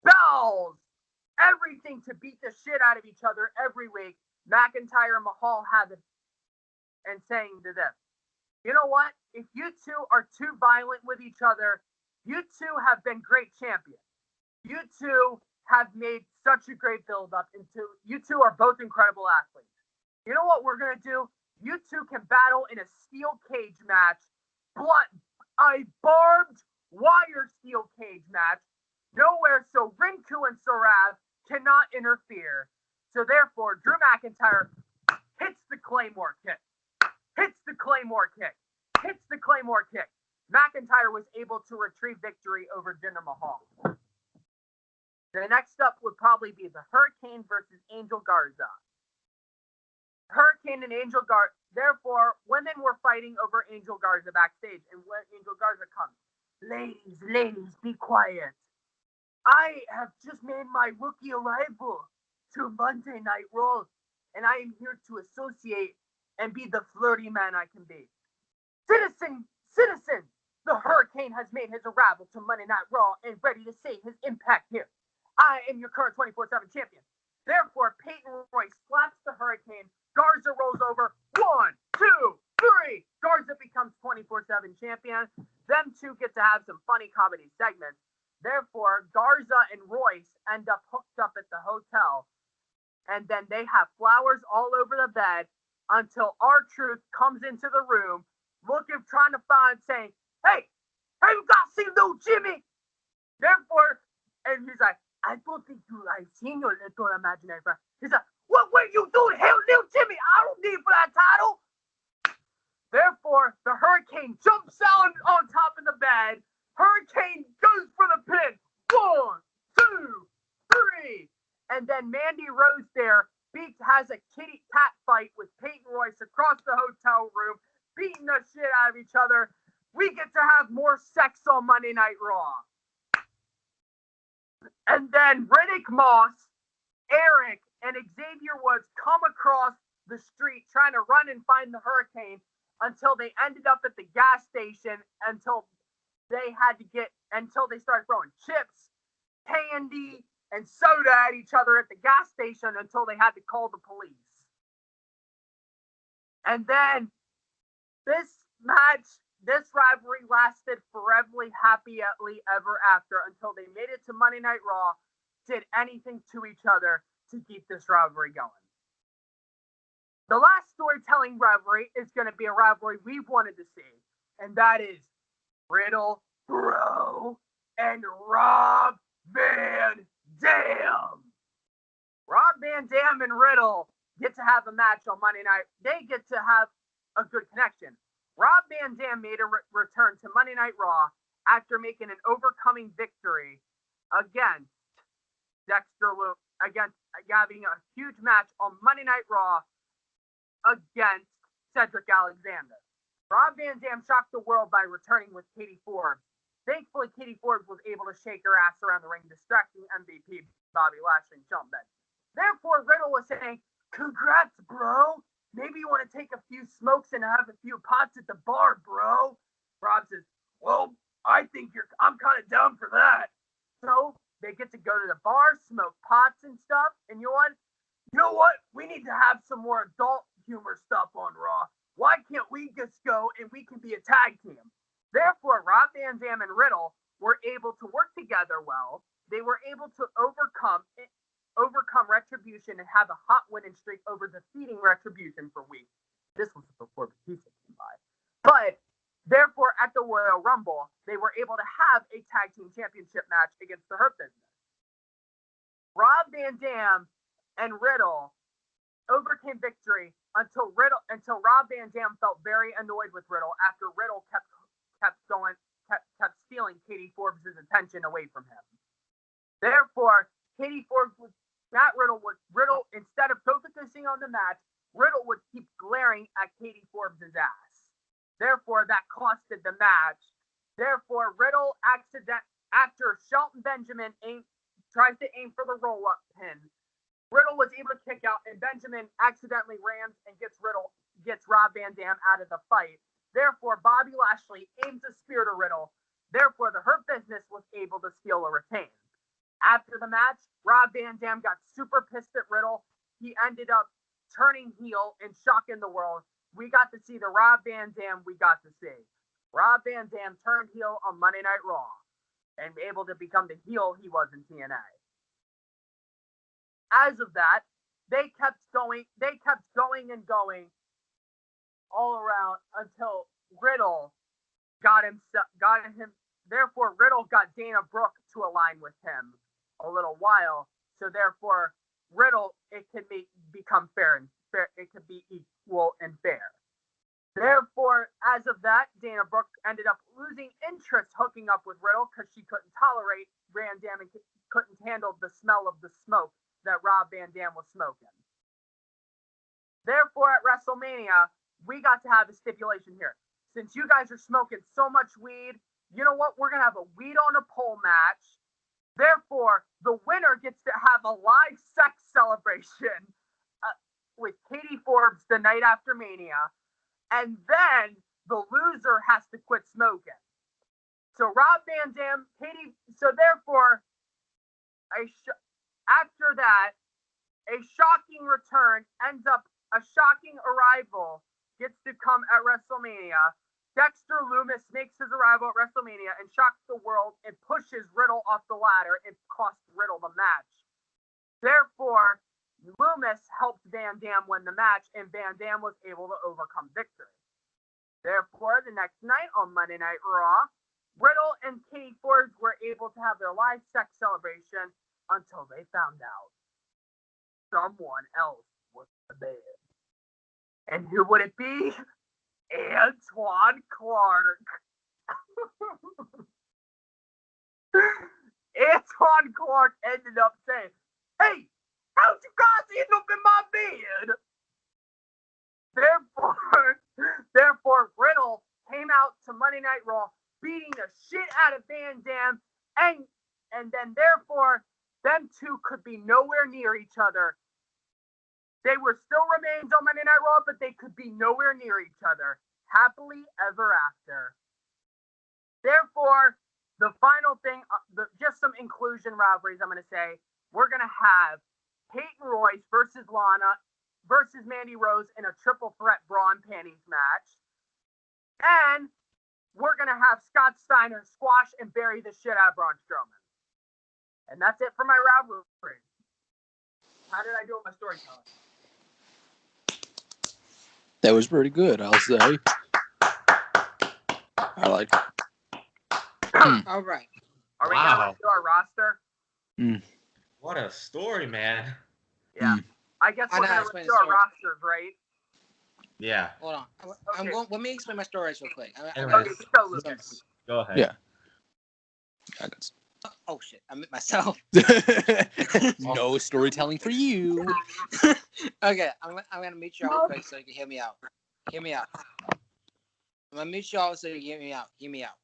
bells, everything to beat the shit out of each other every week. McIntyre and Mahal have it, and saying to them, you know what? If you two are too violent with each other, you two have been great champions. You two have made such a great build-up into, you two are both incredible athletes. You know what we're going to do? You two can battle in a steel cage match, a barbed wire steel cage match, nowhere so Rinku and Sorav cannot interfere. So therefore, Drew McIntyre hits the Claymore kick. McIntyre was able to retrieve victory over Jinder Mahal. The next up would probably be the Hurricane versus Angel Garza. Hurricane and Angel Garza. Therefore, women were fighting over Angel Garza backstage, and when Angel Garza comes, ladies, be quiet. I have just made my rookie arrival to Monday Night Raw, and I am here to associate and be the flirty man I can be. Citizens, The Hurricane has made his arrival to Monday Night Raw and ready to see his impact here. I am your current 24/7 champion. Therefore, Peyton Royce slaps the Hurricane. Garza rolls over. 1, 2, 3. Garza becomes 24/7 champion. Them two get to have some funny comedy segments. Therefore, Garza and Royce end up hooked up at the hotel. And then they have flowers all over the bed until R-Truth comes into the room, trying to find, saying, hey, you guys see little Jimmy? Therefore, and he's like, I don't think I've seen your little imaginary friend. He's like, what were you doing? Hell, little Jimmy, I don't need for that title. Therefore, the Hurricane jumps out on top of the bed. Hurricane goes for the pin. 1, 2, 3. And then Mandy Rose there has a kitty cat fight with Peyton Royce across the hotel room, beating the shit out of each other. We get to have more sex on Monday Night Raw. And then Riddick Moss, Eric, and Xavier Woods come across the street trying to run and find the Hurricane until they ended up at the gas station until they started throwing chips, candy, and soda at each other at the gas station until they had to call the police. And then this rivalry lasted forever happily ever after until they made it to Monday Night Raw, did anything to each other to keep this rivalry going. The last storytelling rivalry is going to be a rivalry we've wanted to see, and that is Riddle, Bro, and Rob Van Dam. Rob Van Dam and Riddle get to have a match on Monday night. They get to have a good connection. Rob Van Dam made a return to Monday Night Raw after making an overcoming victory against Dexter Luke, having a huge match on Monday Night Raw against Cedric Alexander. Rob Van Dam shocked the world by returning with Katie Forbes. Thankfully, Katie Forbes was able to shake her ass around the ring, distracting MVP Bobby Lashley and Sean Benjamin. Therefore, Riddle was saying, congrats, bro. Maybe you want to take a few smokes and have a few pots at the bar, bro. Rob says, well, I'm kind of down for that. So they get to go to the bar, smoke pots and stuff. And you know what? We need to have some more adult humor stuff on Raw. Why can't we just go and we can be a tag team? Therefore, Rob Van Dam and Riddle were able to work together well. They were able to overcome Retribution and have a hot winning streak over defeating Retribution for weeks. This was before Batista came by. But, therefore, at the Royal Rumble, they were able to have a tag team championship match against the Hurt Business. Rob Van Dam and Riddle overcame victory until Rob Van Dam felt very annoyed with Riddle after Riddle kept stealing Katie Forbes' attention away from him. Therefore, Riddle, instead of focusing on the match, Riddle would keep glaring at Katie Forbes' ass. Therefore, that costed the match. Therefore, Riddle after Shelton Benjamin tries to aim for the roll-up pin, Riddle was able to kick out, and Benjamin accidentally rams and gets Rob Van Dam out of the fight. Therefore, Bobby Lashley aims a spear to Riddle. Therefore, the Hurt Business was able to steal a retain. After the match, Rob Van Dam got super pissed at Riddle. He ended up turning heel and shocking the world. We got to see the Rob Van Dam we got to see. Rob Van Dam turned heel on Monday Night Raw and able to become the heel he was in TNA. As of that, they kept going and going all around until Riddle got him. Therefore, Riddle got Dana Brooke to align with him a little while. So therefore, Riddle, it can become fair. It could be equal and fair. Therefore, as of that, Dana Brooke ended up losing interest hooking up with Riddle because she couldn't tolerate Van Dam and couldn't handle the smell of the smoke that Rob Van Dam was smoking. Therefore, at WrestleMania, we got to have a stipulation here. Since you guys are smoking so much weed, you know what? We're going to have a weed on a pole match. Therefore, the winner gets to have a live sex celebration with Katie Forbes the night after Mania. And then the loser has to quit smoking. So Rob Van Dam, so therefore, after that, a shocking return ends up, a shocking arrival gets to come at WrestleMania. Dexter Lumis makes his arrival at WrestleMania and shocks the world and pushes Riddle off the ladder and costs Riddle the match. Therefore, Lumis helped Van Dam win the match, and Van Dam was able to overcome victory. Therefore, the next night on Monday Night Raw, Riddle and Katie Forbes were able to have their live sex celebration until they found out someone else was in the bed. And who would it be? Antwan Clark. Antwan Clark ended up saying, "Hey, how'd you guys end up in my bed?" Therefore, Riddle came out to Monday Night Raw, beating the shit out of Van Dam, and then therefore, them two could be nowhere near each other. They were still remains on Monday Night Raw, but they could be nowhere near each other. Happily ever after. Therefore, the final thing, just some inclusion rivalries, I'm going to say, we're going to have Peyton Royce versus Lana versus Mandy Rose in a triple threat bra and panties match. And we're going to have Scott Steiner squash and bury the shit out of Braun Strowman. And that's it for my rivalry. How did I do with my storytelling? That was pretty good, I'll say. I like it. All right. Are we now into our roster? What a story, man. Yeah. I guess we're going to do our rosters, right? Yeah. Hold on. Let me explain my stories real quick. Go ahead. Yeah. I got Oh shit! I meant myself. No storytelling for you. Okay, I'm gonna mute y'all real quick so you can hear me out. Hear me out. I'm gonna mute y'all so you can hear me out. Hear me out.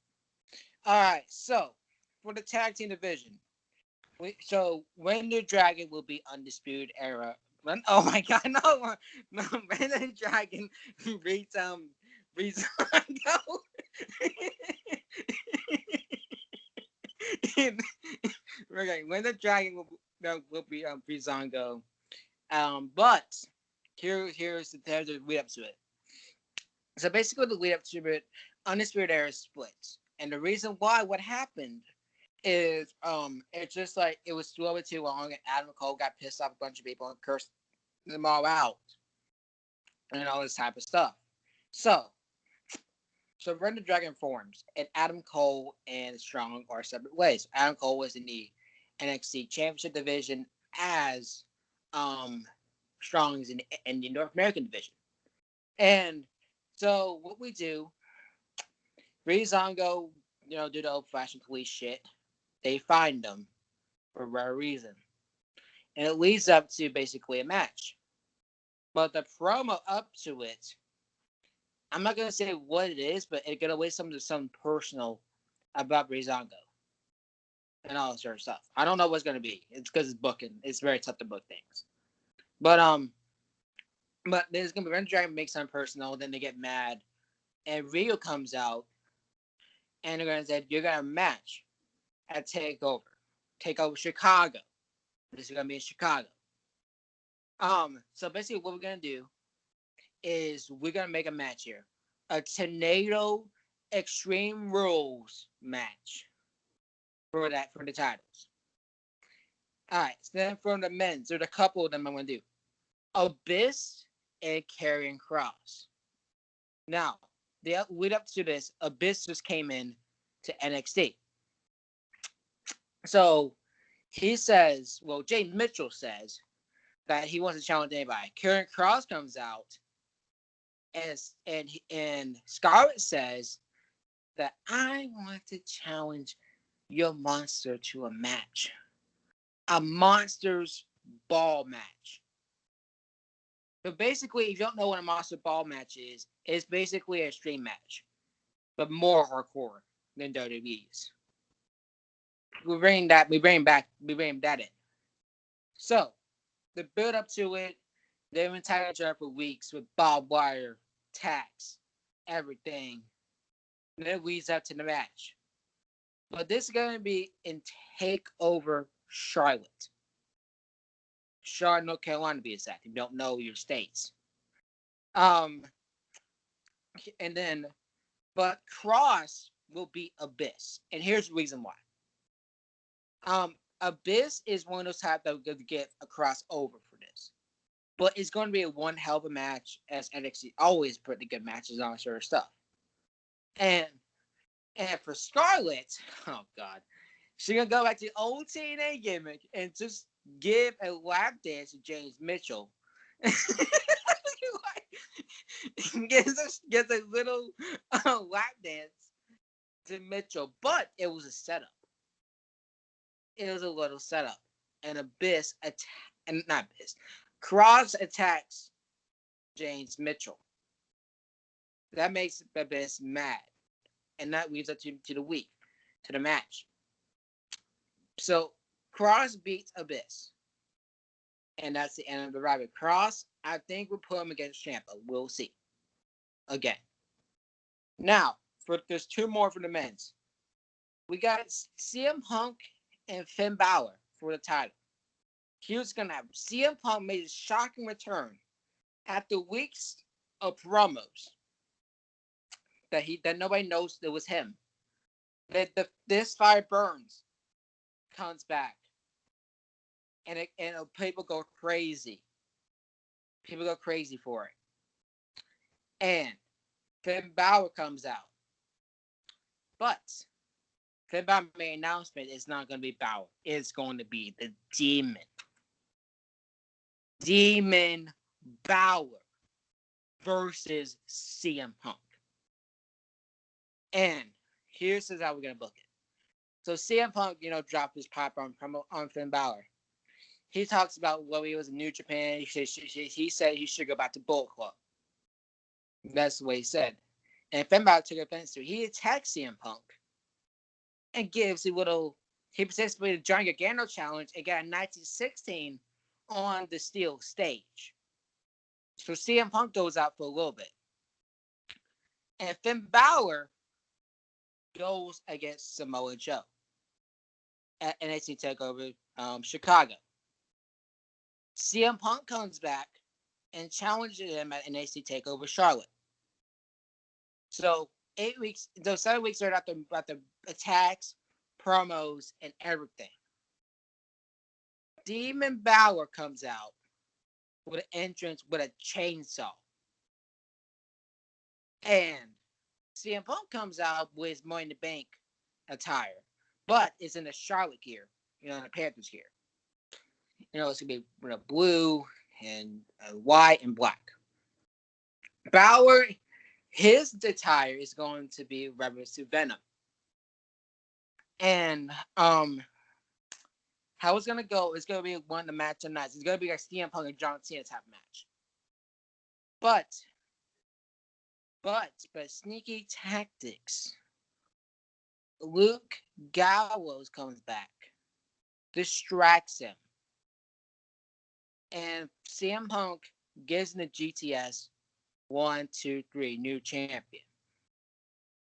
All right. So for the tag team division, When the Dragon will be undisputed era. Oh my God! No, When the Dragon reads go. Okay, When the Dragon will be Breezango. But here's the lead up to it. So basically, the lead up to it, Undisputed Era splits, and the reason why what happened is it's just like it was a little bit too long, and Adam Cole got pissed off a bunch of people and cursed them all out, and all this type of stuff. So When the Dragon forms, and Adam Cole and Strong are separate ways. Adam Cole was in the NXT Championship division as Strong is in the North American division. And so what we do, Breezango, do the old-fashioned police shit. They find them for whatever reason. And it leads up to basically a match. But the promo up to it, I'm not going to say what it is, but it's going to lead something personal about Breezango and all this sort of stuff. I don't know what's going to be. It's because it's booking. It's very tough to book things. But there's going to be Ren Dragon makes something personal, then they get mad. And Rio comes out, and they're going to say, you're going to match at TakeOver Chicago. This is going to be in Chicago. So basically what we're going to do is we're going to make a match here. A Tornado Extreme Rules match for the titles. All right. So then from the men's, there's a couple of them I'm going to do. Abyss and Karrion Kross. Now, the lead up to this, Abyss just came in to NXT. So he says, Jay Mitchell says that he wants to challenge anybody. Karrion Kross comes out, and Scarlett says that I want to challenge your monster to a match, a monsters ball match. So basically, if you don't know what a monster ball match is, it's basically a stream match, but more hardcore than WWE's. We bring that in. So the build up to it, they've been tagging each other for weeks with barbed wire, tacks, everything. And then it leads up to the match. But this is going to be in Takeover Charlotte. Charlotte, North Carolina, to be exact. If you don't know your states. And then, but Cross will beat Abyss. And here's the reason why. Abyss is one of those types that will get a crossover for this. But it's going to be a one hell of a match, as NXT always pretty good matches on sort of stuff. And for Scarlett, oh God, she's going to go back to the old TNA gimmick and just give a lap dance to James Mitchell. Gets a little lap dance to Mitchell, but it was a setup. It was a little setup. And Cross attacks James Mitchell. That makes Abyss mad. And that leads up to the match. So Cross beats Abyss. And that's the end of the rivalry. Cross, I think we'll put him against Ciampa. We'll see. Again. Now, there's two more for the men's. We got CM Punk and Finn Balor for the title. Here's gonna happen. CM Punk made a shocking return after weeks of promos that nobody knows it was him. This fire burns comes back, and people go crazy. People go crazy for it. And Finn Balor comes out, but Finn Balor made an announcement. It's not going to be Balor. It's going to be the Demon. Demon Balor versus CM Punk. And here's how we're going to book it. So CM Punk, dropped his pop on Finn Balor. He talks about when he was in New Japan. He said he should go back to Bullet Club. That's the way he said. And Finn Balor took offense to it. He attacks CM Punk and gives he participated in the Johnny Gargano challenge and got a 1916 on the steel stage. So CM Punk goes out for a little bit. And Finn Balor goes against Samoa Joe at NXT TakeOver Chicago. CM Punk comes back and challenges him at NXT TakeOver Charlotte. So 7 weeks are about the attacks, promos, and everything. Demon Balor comes out with an entrance with a chainsaw. And CM Punk comes out with his Money in the Bank attire, but it's in the Charlotte gear, in the Panthers gear. It's going to be blue and white and black. Balor, his attire is going to be reference to Venom. And how it's going to go is going to be one of the match of nights. It's going to be like CM Punk and John Cena type match. But sneaky tactics. Luke Gallows comes back, distracts him, and CM Punk gives him the GTS 1, 2, 3 new champion.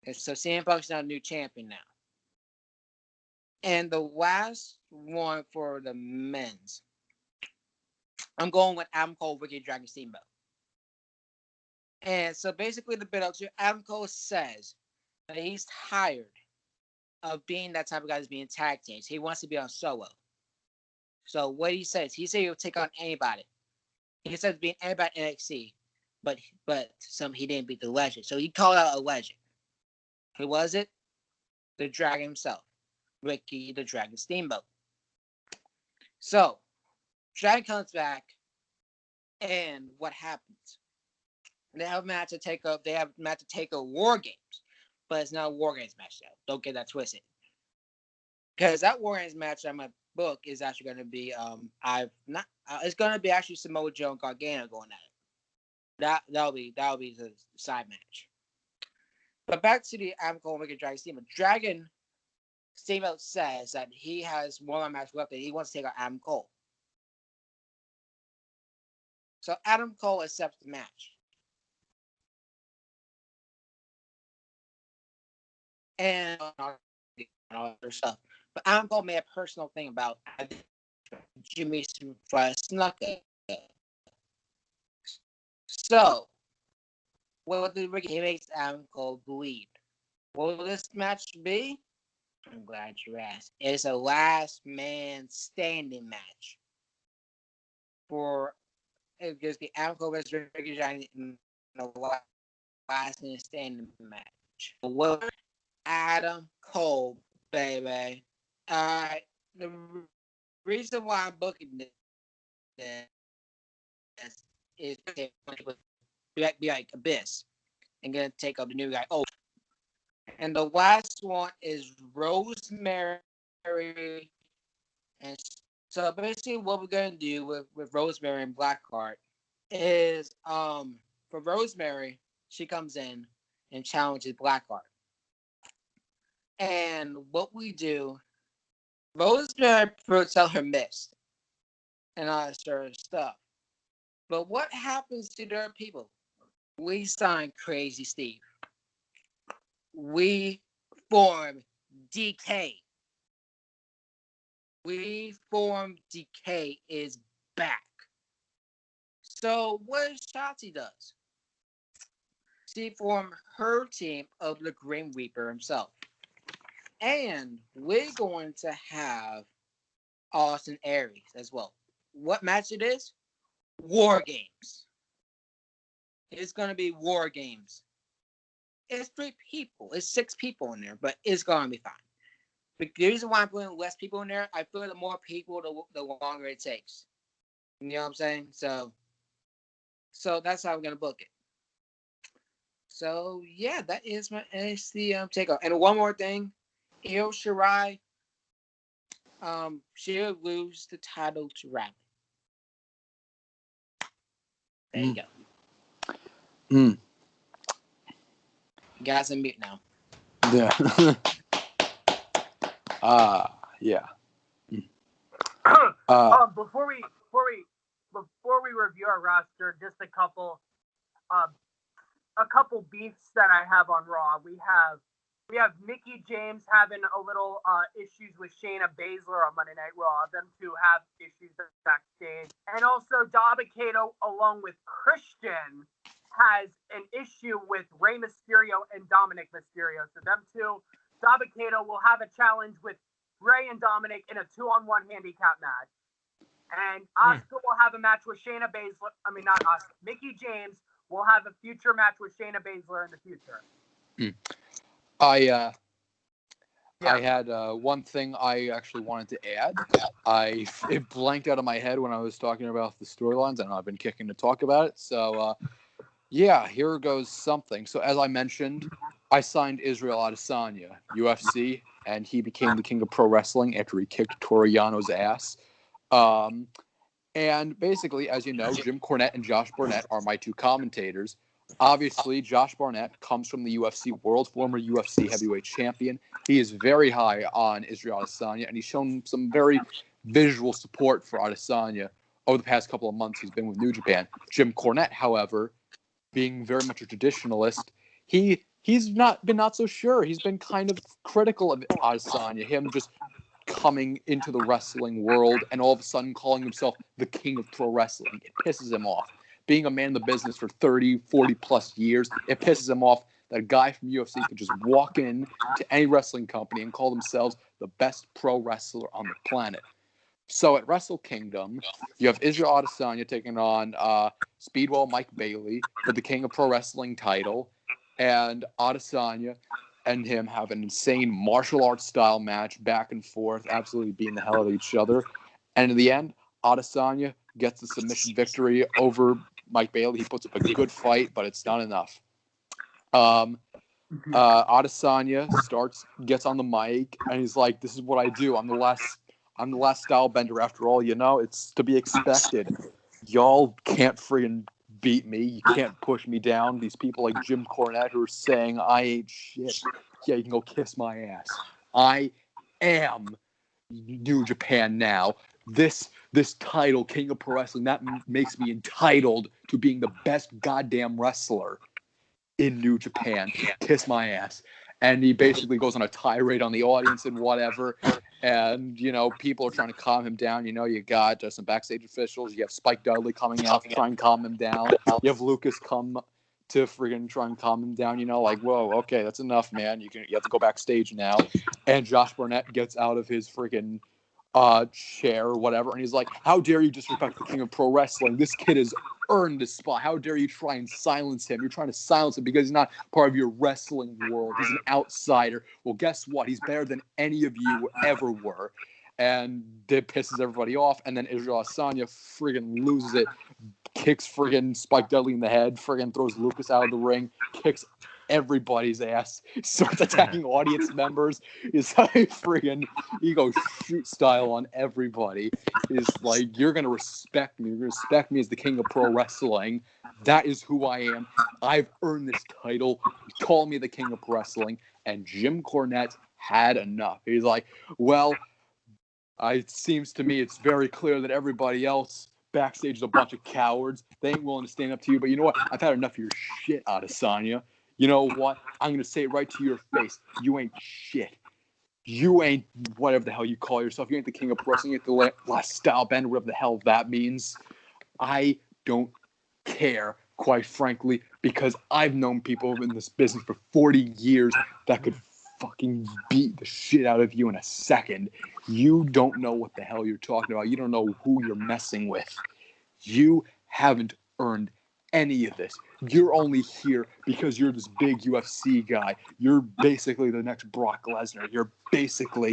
And so CM Punk's now new champion now. And the last one for the men's, I'm going with Adam Cole, Ricky Dragon Steamboat. And so basically the build-up to Adam Cole says that he's tired of being that type of guy that's being tag teams. He wants to be on solo. So what he says, he he'll take on anybody. He says being anybody in NXT, but he didn't beat the legend. So he called out a legend. Who was it? The Dragon himself, Ricky the Dragon Steamboat. So Dragon comes back, and what happens? They have a match to take up. They have a match to take up War Games, but it's not a War Games match though. Don't get that twisted. Because that War Games match on my book is actually going to be it's going to be actually Samoa Joe and Gargano going at it. That'll be the side match. But back to the Adam Cole and Dragon Steamboat. Dragon Steamboat says that he has one more match left and he wants to take on Adam Cole. So Adam Cole accepts the match. And and all that stuff. But I'm gonna make a personal thing about Jimmy Snuka. So, what the Ricky makes Adam Cole bleed? What will this match be? I'm glad you asked. It's a last man standing match. It gives the Adam Cole versus Ricky Giant in the last man standing match. Well, Adam Cole, baby. The reason why I'm booking this is be like Abyss and gonna take up the new guy. Oh, and the last one is Rosemary. And so basically, what we're gonna do with Rosemary and Blackheart is for Rosemary, she comes in and challenges Blackheart. And what we do, Rosemary puts out her mist and all that sort of stuff. But what happens to their people? We sign Crazy Steve. We form DK. We form DK is back. So what Shotzi does? She formed her team of the Grim Reaper himself. And we're going to have Austin Aries as well. What match it is? War Games. It's going to be War Games. It's 3 people. It's 6 people in there, but it's going to be fine. But the reason why I'm putting less people in there, I feel the more people, the longer it takes. You know what I'm saying? So that's how I'm going to book it. So, yeah, that is my NXT takeoff. And one more thing. Io Shirai, she'll lose the title to Ryleigh. There you go. You guys are mute now. Yeah. Yeah. Before we review our roster, just a couple beefs that I have on Raw. We have Mickie James having a little issues with Shayna Baszler on Monday Night Raw. Them two have issues backstage. And also Dabba-Kato, along with Christian, has an issue with Rey Mysterio and Dominic Mysterio. So them two, Dabba-Kato will have a challenge with Rey and Dominic in a 2-on-1 handicap match. And Asuka will have a match with Shayna Baszler. I mean, not Asuka. Mickie James will have a future match with Shayna Baszler in the future. I had one thing I actually wanted to add. It blanked out of my head when I was talking about the storylines, and I've been kicking to talk about it. So, yeah, here goes something. So, as I mentioned, I signed Israel Adesanya, UFC, and he became the king of pro wrestling after he kicked Toru Yano's ass. And basically, as you know, Jim Cornette and Josh Barnett are my 2 commentators. Obviously, Josh Barnett comes from the UFC world, former UFC heavyweight champion. He is very high on Israel Adesanya, and he's shown some very visual support for Adesanya over the past couple of months he's been with New Japan. Jim Cornette, however, being very much a traditionalist, he's not so sure. He's been kind of critical of Adesanya, him just coming into the wrestling world and all of a sudden calling himself the king of pro wrestling. It pisses him off. Being a man in the business for 30, 40 plus years, it pisses him off that a guy from UFC could just walk in to any wrestling company and call themselves the best pro wrestler on the planet. So at Wrestle Kingdom, you have Israel Adesanya taking on Speedwell Mike Bailey for the King of Pro Wrestling title, and Adesanya and him have an insane martial arts style match, back and forth, absolutely beating the hell out of each other. And in the end, Adesanya gets the submission victory over Mike Bailey. He puts up a good fight, but it's not enough. Adesanya gets on the mic, and he's like, "This is what I do. I'm the last style bender after all. You know, it's to be expected. Y'all can't friggin' beat me. You can't push me down. These people like Jim Cornette who are saying I ain't shit. Yeah, you can go kiss my ass. I am New Japan now. This title, King of Pro Wrestling, that makes me entitled to being the best goddamn wrestler in New Japan. Kiss my ass." and he basically goes on a tirade on the audience and whatever. And, people are trying to calm him down. You got some backstage officials. You have Spike Dudley coming out to try and calm him down. You have Lucas come to friggin' try and calm him down. Whoa, okay, that's enough, man. You have to go backstage now. And Josh Barnett gets out of his friggin' chair or whatever, and he's like, how dare you disrespect the king of pro wrestling? This kid has earned this spot. How dare you try and silence him? You're trying to silence him because he's not part of your wrestling world. He's an outsider. Well, guess what? He's better than any of you ever were. And it pisses everybody off, and then Israel Adesanya friggin' loses it, kicks friggin' Spike Dudley in the head, friggin' throws Lucas out of the ring, kicks everybody's ass, starts attacking audience members. Is like friggin' ego shoot style on everybody. Is like, you're gonna respect me. You're gonna respect me as the king of pro wrestling. That is who I am. I've earned this title. Call me the king of pro wrestling. And Jim Cornette had enough. He's like, well, it seems to me it's very clear that everybody else backstage is a bunch of cowards. They ain't willing to stand up to you. But you know what? I've had enough of your shit, Adesanya. You know what? I'm going to say it right to your face. You ain't shit. You ain't whatever the hell you call yourself. You ain't the king of pro wrestling. You ain't the last style band, whatever the hell that means. I don't care, quite frankly, because I've known people in this business for 40 years that could fucking beat the shit out of you in a second. You don't know what the hell you're talking about. You don't know who you're messing with. You haven't earned any of this. You're only here because you're this big UFC guy. You're basically the next Brock Lesnar. You're basically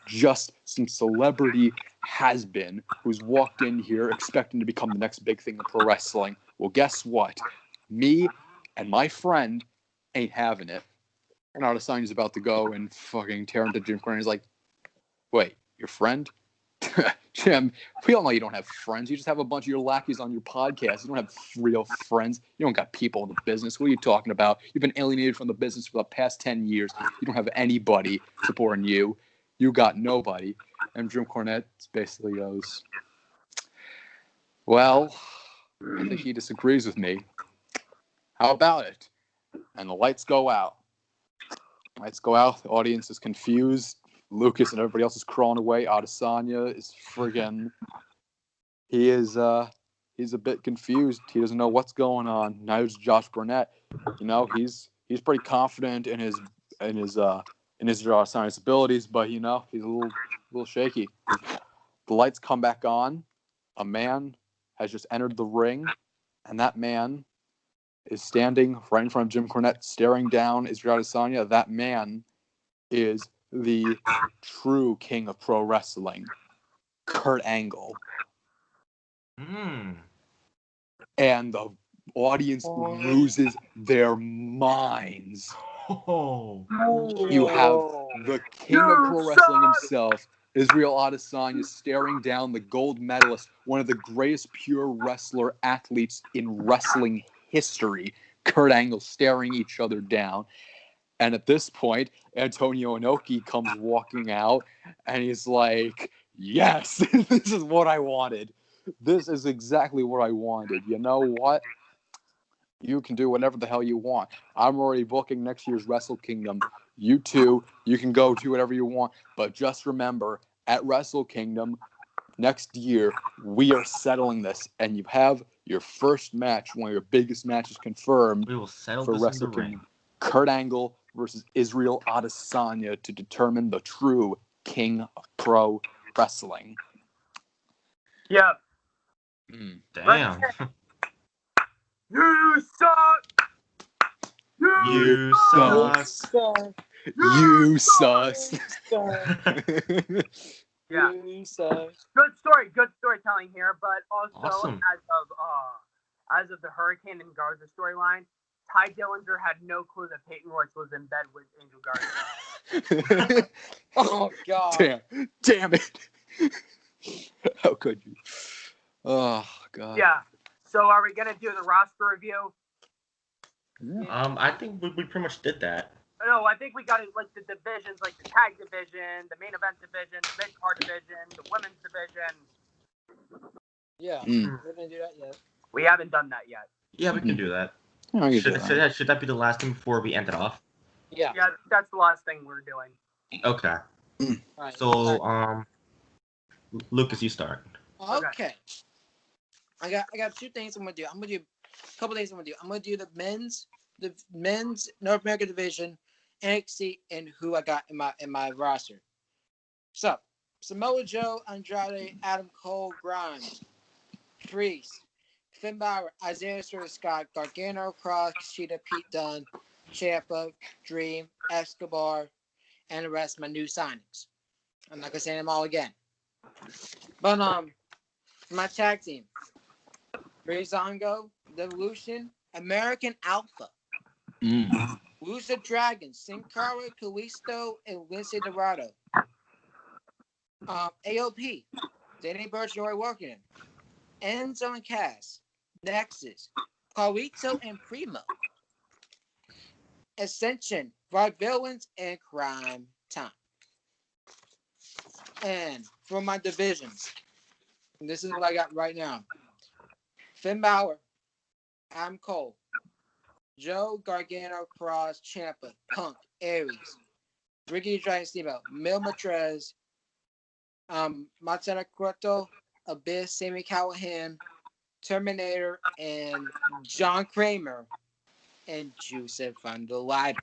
just some celebrity has-been who's walked in here expecting to become the next big thing in pro wrestling. Well, guess what? Me and my friend ain't having it. And Adesanya's about to go and fucking tear into Jim Cornette. He's like, wait, your friend? Jim, we all know you don't have friends. You just have a bunch of your lackeys on your podcast. You don't have real friends. You don't got people in the business. What are you talking about? You've been alienated from the business for the past 10 years. You don't have anybody supporting you. You got nobody. And Jim Cornette basically goes, well, I think he disagrees with me. How about it? And the lights go out. Lights go out. The audience is confused. Lucas and everybody else is crawling away. Adesanya is friggin'. He's a bit confused. He doesn't know what's going on. Neither is Josh Barnett. He's pretty confident in his Adesanya's abilities, but he's a little shaky. The lights come back on. A man has just entered the ring, and that man is standing right in front of Jim Cornette, staring down Israel Adesanya. That man is the true king of pro wrestling, Kurt Angle. And the audience loses their minds. You have the king of pro wrestling himself, Israel Adesanya, staring down the gold medalist, one of the greatest pure wrestler athletes in wrestling history, Kurt Angle, staring each other down. And at this point, Antonio Inoki comes walking out, and he's like, yes, this is what I wanted. This is exactly what I wanted. You know what? You can do whatever the hell you want. I'm already booking next year's Wrestle Kingdom. You too, you can go do whatever you want. But just remember, at Wrestle Kingdom next year, we are settling this. And you have your first match, one of your biggest matches confirmed. We will settle for this Wrestle in the Kingdom. ring. Kurt Angle versus Israel Adesanya to determine the true king of pro wrestling. Yep. Damn. You suck! You suck. You sus. Yeah. Good storytelling here, but also Awesome. as of the Hurricane and Garza storyline, Ty Dillinger had no clue that Peyton Royce was in bed with Angel Garza. Oh God! Damn it! How could you? Oh God. Yeah. So are we gonna do the roster review? I think we pretty much did that. No, I think we got like the divisions, like the tag division, the main event division, the mid card division, the women's division. Yeah, we're gonna do that yet. We haven't done that yet. Yeah, we can do that. Oh, Should that be the last thing before we end it off? Yeah. Yeah, that's the last thing we're doing. Okay. All right. So, Lucas, you start. Okay. I got two things I'm gonna do. I'm gonna do a couple things. I'm gonna do the men's North American division, NXT, and who I got in my roster. So Samoa Joe, Andrade, Adam Cole, Grimes, Priest, Finn Balor, Isaiah Scott, Gargano, Cross, Kushida, Pete Dunne, Ciampa, Dream, Escobar, and the rest of my new signings. I'm not gonna say them all again. But my tag team. Breezango, Devolution, American Alpha, Lucid Dragon, Sin Cara, Kalisto, and Lindsay Dorado. AOP, Danny Burch, Roy Working, Enzo and Cass, Nexus, Carlito and Primo, Ascension, Rock Villains, and Crime Time. And for my divisions, this is what I got right now. Finn Balor, Adam Cole, Joe, Gargano, Cross, Ciampa, Punk, Aries, Ricky Dragon Steamboat, Mil Matrez, Montana Cueto, Abyss, Sammy Callahan, Terminator, and John Kramer, and Joseph Van der Leiden.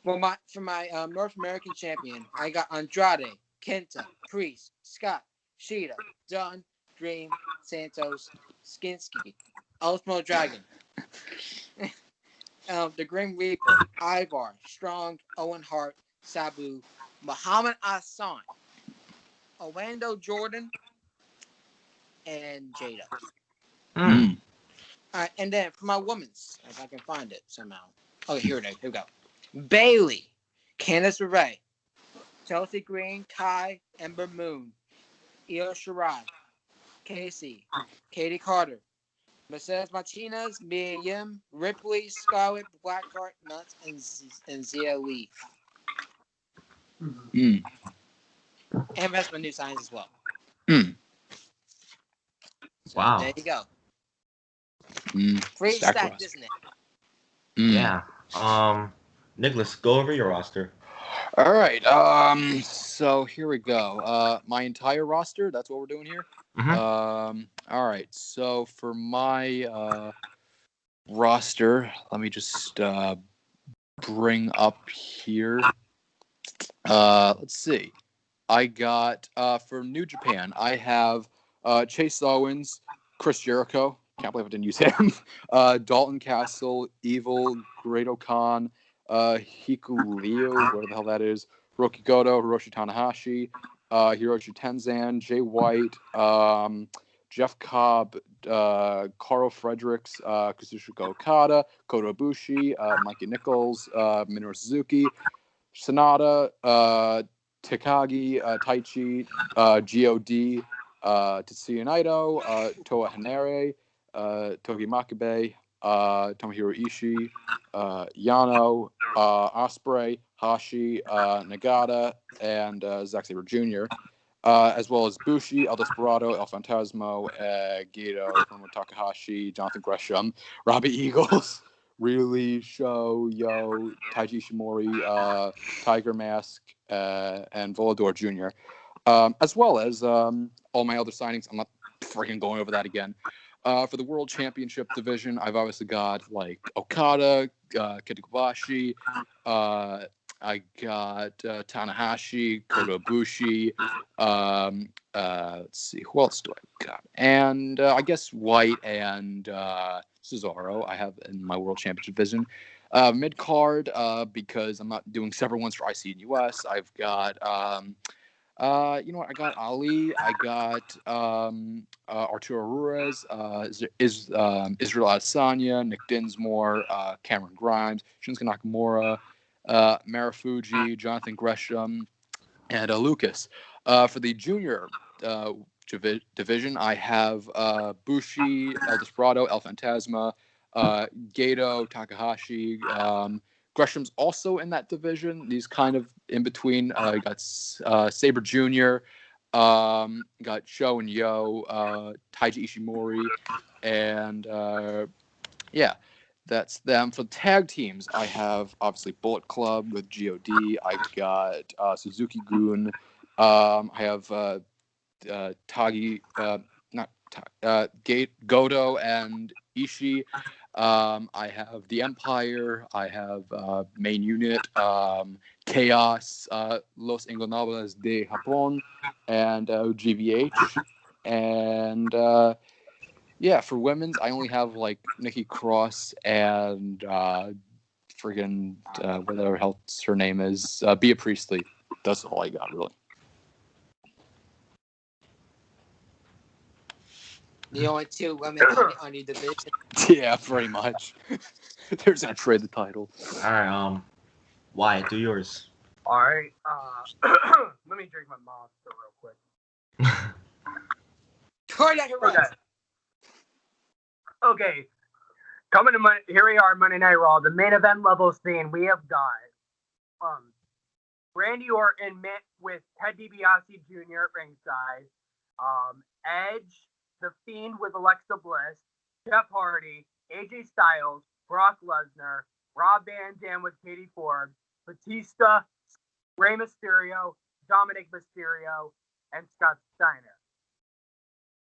For my North American champion, I got Andrade, Kenta, Priest, Scott, Shida, Dunn, Dream, Santos, Skinsky, Ultimo Dragon, the Grim Reaper, Ivar, Strong, Owen Hart, Sabu, Muhammad Hassan, Orlando Jordan, and Jada. All right, and then for my women's, if I can find it somehow. Okay, here it is. Here we go. Bailey, Candice LeRae, Chelsea Green, Kai, Ember Moon, Io Shirai, Casey, Katie Carter, Mercedes Martinez, Mia Yim, Ripley, Scarlett, Blackheart, Nuts, and Zia Lee. And that's my new signs as well. So, Wow. there you go. Pretty stacked, isn't it? Yeah. Nicholas, go over your roster. All right. So here we go. My entire roster. That's what we're doing here. All right. So for my roster, let me just bring up here. Let's see. I got for New Japan. I have Chase Owens, Chris Jericho. Can't believe I didn't use him. Dalton Castle, Evil, Great Khan, Hiku Ryu, whatever the hell that is. Roki Goto, Hiroshi Tanahashi, Hiroshi Tenzan, Jay White, Jeff Cobb, Carl Fredericks, Kazuchika Okada, Kota Ibushi, Mikey Nichols, Minoru Suzuki, Sonata, Takagi, Taichi, God, Tetsuya Naito, Toa Henare, Togi Makabe, Tomohiro Ishii, Yano, Ospreay, Hashi, Nagata, and Zack Sabre Jr., as well as Bushi, El Desperado, El Fantasmo, Gedo, Hiromu Takahashi, Jonathan Gresham, Robbie Eagles, Ryleigh, Sho, Yo, Taiji Ishimori, Tiger Mask, and Volador Jr., as well as all my other signings. I'm not freaking going over that again. For the World Championship division, I've obviously got like Okada, Kenta Kobashi, I got Tanahashi, Kota Ibushi. Let's see, who else do I got? And I guess White and Cesaro I have in my World Championship division. Mid card, because I'm not doing several ones for IC and US. I've got you know what? I got Ali. I got Arturo Ruiz, Israel Adesanya, Nick Dinsmore, Cameron Grimes, Shinsuke Nakamura, Marufuji, Jonathan Gresham, and Lucas. For the junior division, I have Bushi, El Desperado, El Fantasma, Gedo, Takahashi. Gresham's also in that division. He's kind of in between. Got Sabre Jr., got Sho and Yo, Taiji Ishimori, and yeah. that's them. For tag teams, I have obviously Bullet Club with God. I got Suzuki Gun. I have Tagi, Goto and Ishii. I have the Empire. I have Main Unit, Chaos, Los Ingobernables de Japón, and GBH. And yeah, for women's, I only have like Nikki Cross and friggin' whatever else her name is, Bea Priestley. That's all I got, really. The only two women on your division. Yeah, pretty much. They're just gonna trade the title. All right, Wyatt, do yours. All right. Let me drink my monster real quick. Okay. Coming to here we are, Monday Night Raw, the main event level scene. We have got Randy Orton with Ted DiBiase Jr. at ringside, Edge, The Fiend with Alexa Bliss, Jeff Hardy, AJ Styles, Brock Lesnar, Rob Van Dam with Katie Forbes, Batista, Rey Mysterio, Dominic Mysterio, and Scott Steiner.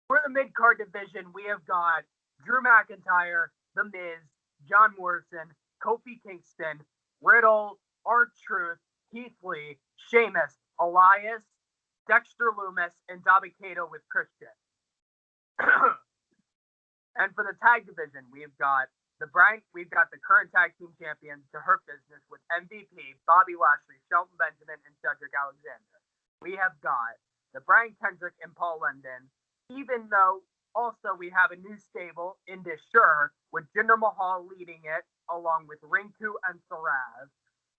For the mid-card division, we have got Drew McIntyre, The Miz, John Morrison, Kofi Kingston, Riddle, R-Truth, Keith Lee, Sheamus, Elias, Dexter Lumis, and Dabba-Kato with Christian. And for the tag division, we've got the current tag team champions, The Hurt Business, with MVP, Bobby Lashley, Shelton Benjamin, and Cedric Alexander. We have got the Brian Kendrick and Paul London, even though also we have a new stable in Sure, with Jinder Mahal leading it, along with Rinku and Saraz.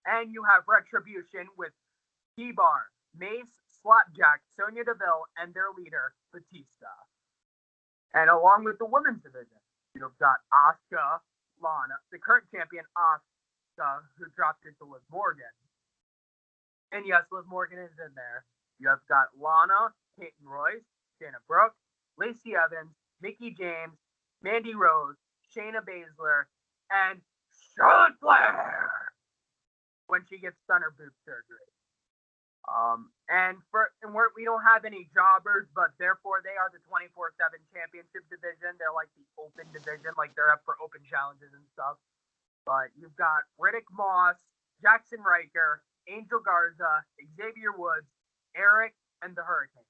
And you have Retribution with T-Bar, Mace, Slapjack, Sonya Deville, and their leader, Batista. And along with the women's division, you've got Asuka, Lana, the current champion Asuka, who dropped it to Liv Morgan. And yes, Liv Morgan is in there. You have got Lana, Peyton Royce, Dana Brooke, Lacey Evans, Mickie James, Mandy Rose, Shayna Baszler, and Charlotte Flair when she gets stunner boob surgery. We don't have any jobbers, but therefore they are the 24/7 championship division. They're like the open division, like they're up for open challenges and stuff. But you've got Riddick Moss, Jackson Riker, Angel Garza, Xavier Woods, Eric, and the Hurricane.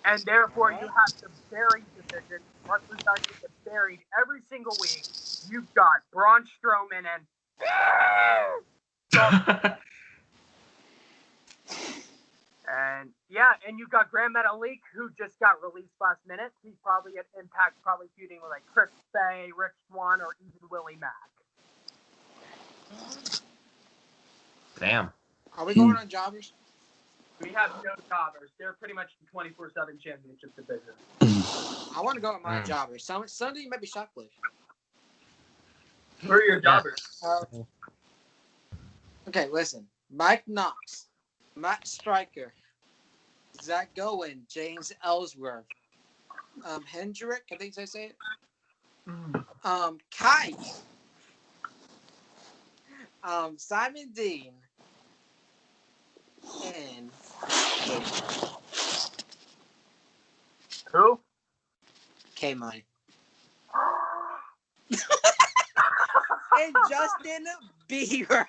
And therefore you have the buried division. Wrestlers are get buried every single week. You've got Braun Strowman and and you got Grand Metalik, who just got released last minute. He's probably at Impact, probably feuding with like Chris Bay, Rich Swann, or even Willie Mack. Damn. Are we going on jobbers? We have no jobbers. They're pretty much the 24/7 championship division. I want to go on my jobbers. Sunday maybe Shocklift. Who are your jobbers? Okay, listen. Mike Knox, Matt Stryker, Zach Gowen, James Ellsworth, Hendrick, I think I say it. Kai, Simon Dean, and who? K-Money. And Justin Bieber.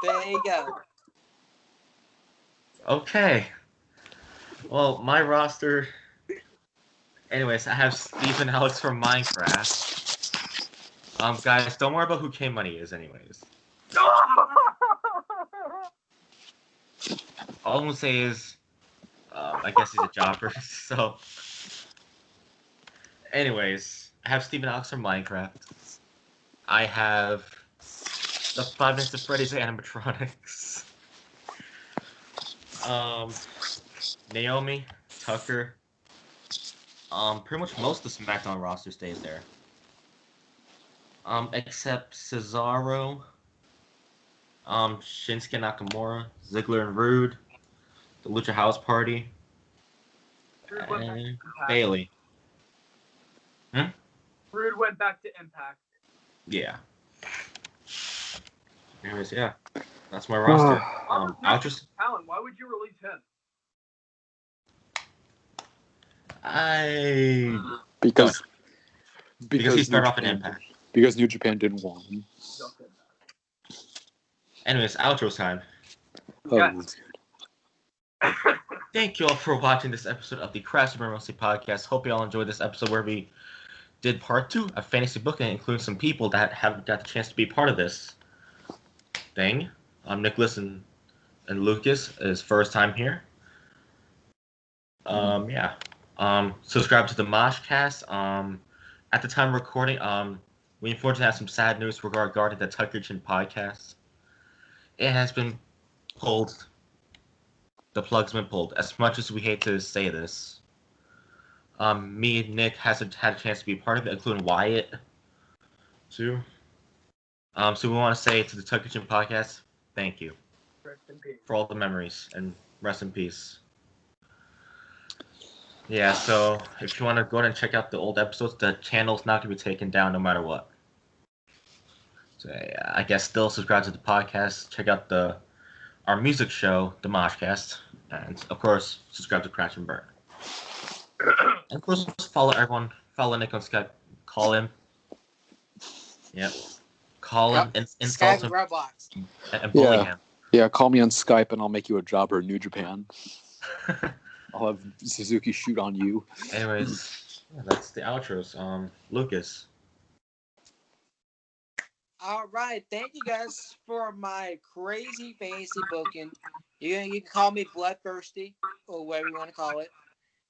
There you go. Okay. Well, my roster. Anyways, I have Steve and Alex from Minecraft. Guys, don't worry about who K-Money is, anyways. All I'm gonna say is, I guess he's a jobber. So, anyways, I have Steve and Alex from Minecraft. I have the Five Nights at Freddy's animatronics. Naomi, Tucker. Pretty much most of the SmackDown roster stays there. Except Cesaro, Shinsuke Nakamura, Ziggler and Rude, the Lucha House Party, Rude went back to and Impact. Bailey. Rude went back to Impact. Yeah. Anyways, yeah. That's my roster. Outros. Alan, why would you release him? Because he started New off in Japan- Impact. Because New Japan didn't want him. Anyways, outro time. Oh, Yes. Thank you all for watching this episode of the Crash and Burn Mostly podcast. Hope you all enjoyed this episode where we did part 2 of fantasy booking, including some people that haven't got the chance to be part of this thing. Nicholas and Lucas is first time here. Yeah. Subscribe to the Moshcast. At the time of recording, we unfortunately have some sad news regarding the Tucker Chin podcast. It has been pulled. The plug's been pulled. As much as we hate to say this, me and Nick hasn't had a chance to be a part of it, including Wyatt, too. So we want to say to the Tucker Chin podcast, thank you Rest in peace. for all the memories, and rest in peace. Yeah, so if you want to go ahead and check out the old episodes, the channel's not going to be taken down no matter what. So yeah, I guess still subscribe to the podcast, check out our music show, the Moshcast, and of course, subscribe to Crash and Burn. And of course, follow everyone. Follow Nick on Skype. Call him. Yep. Call him and insult Skype him Roblox. and bully him. Yeah, call me on Skype and I'll make you a jobber in New Japan. I'll have Suzuki shoot on you. Anyways, yeah, that's the outros. Lucas. All right, thank you guys for my crazy fantasy booking. You can call me bloodthirsty or whatever you want to call it.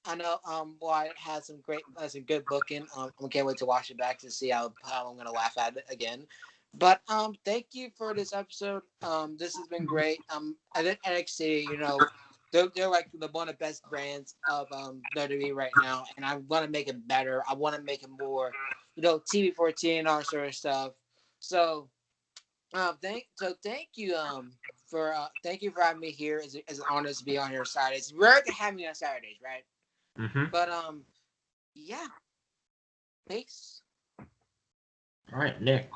I know Wyatt has some good booking. I can't wait to watch it back to see how I'm gonna laugh at it again. But thank you for this episode. This has been great. I think NXT, they're like one of the best brands of WWE right now, and I want to make it better. I want to make it more, TV 14 all sort of stuff. So, thank you for having me here. It's an honor to be on your Saturdays. It's rare to have me on Saturdays, right? Mm-hmm. But yeah. Peace. All right, Nick.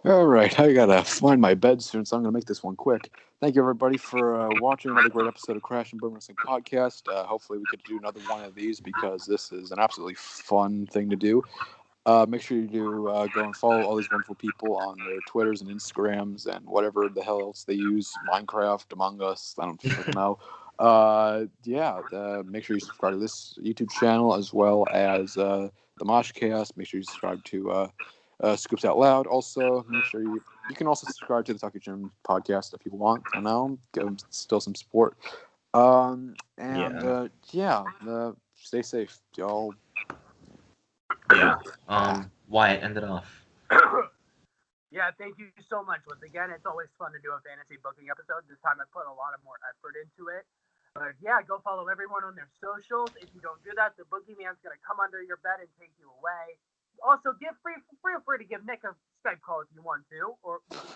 All right, I gotta find my bed soon, so I'm gonna make this one quick. Thank you, everybody, for watching another great episode of Crash and Burn Wrestling Podcast. Hopefully, we get to do another one of these because this is an absolutely fun thing to do. Make sure you do go and follow all these wonderful people on their Twitters and Instagrams and whatever the hell else they use. Minecraft, Among Us, I don't fucking know. Make sure you subscribe to this YouTube channel as well as the Moshcast. Make sure you subscribe to Scoops Out Loud. Also, make sure you can also subscribe to the Tucker Chin podcast if you want. I know, give them still some support. Stay safe, y'all. Yeah. Wyatt, end it off. Yeah, thank you so much. Once again, it's always fun to do a fantasy booking episode. This time I put a lot of more effort into it. But yeah, go follow everyone on their socials. If you don't do that, the boogeyman's going to come under your bed and take you away. Also, feel free to give Nick a Skype call if you want to.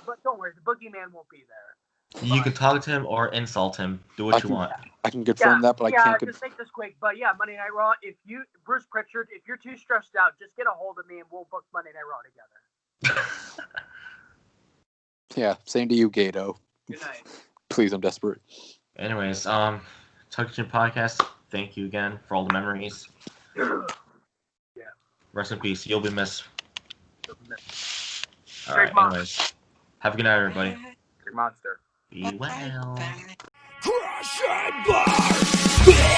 But don't worry, the boogeyman won't be there. You can talk to him or insult him. Do what you want. I can confirm that, but I can't just make this quick. But yeah, Monday Night Raw, Bruce Pritchard, if you're too stressed out, just get a hold of me and we'll book Monday Night Raw together. Yeah, same to you, Gato. Good night. Please, I'm desperate. Anyways, Tucker Chin Podcast, thank you again for all the memories. Yeah. Rest in peace. You'll be missed. All Great right, anyways. Have a good night, everybody. Big monster. Be well. Bye. Crash and burn!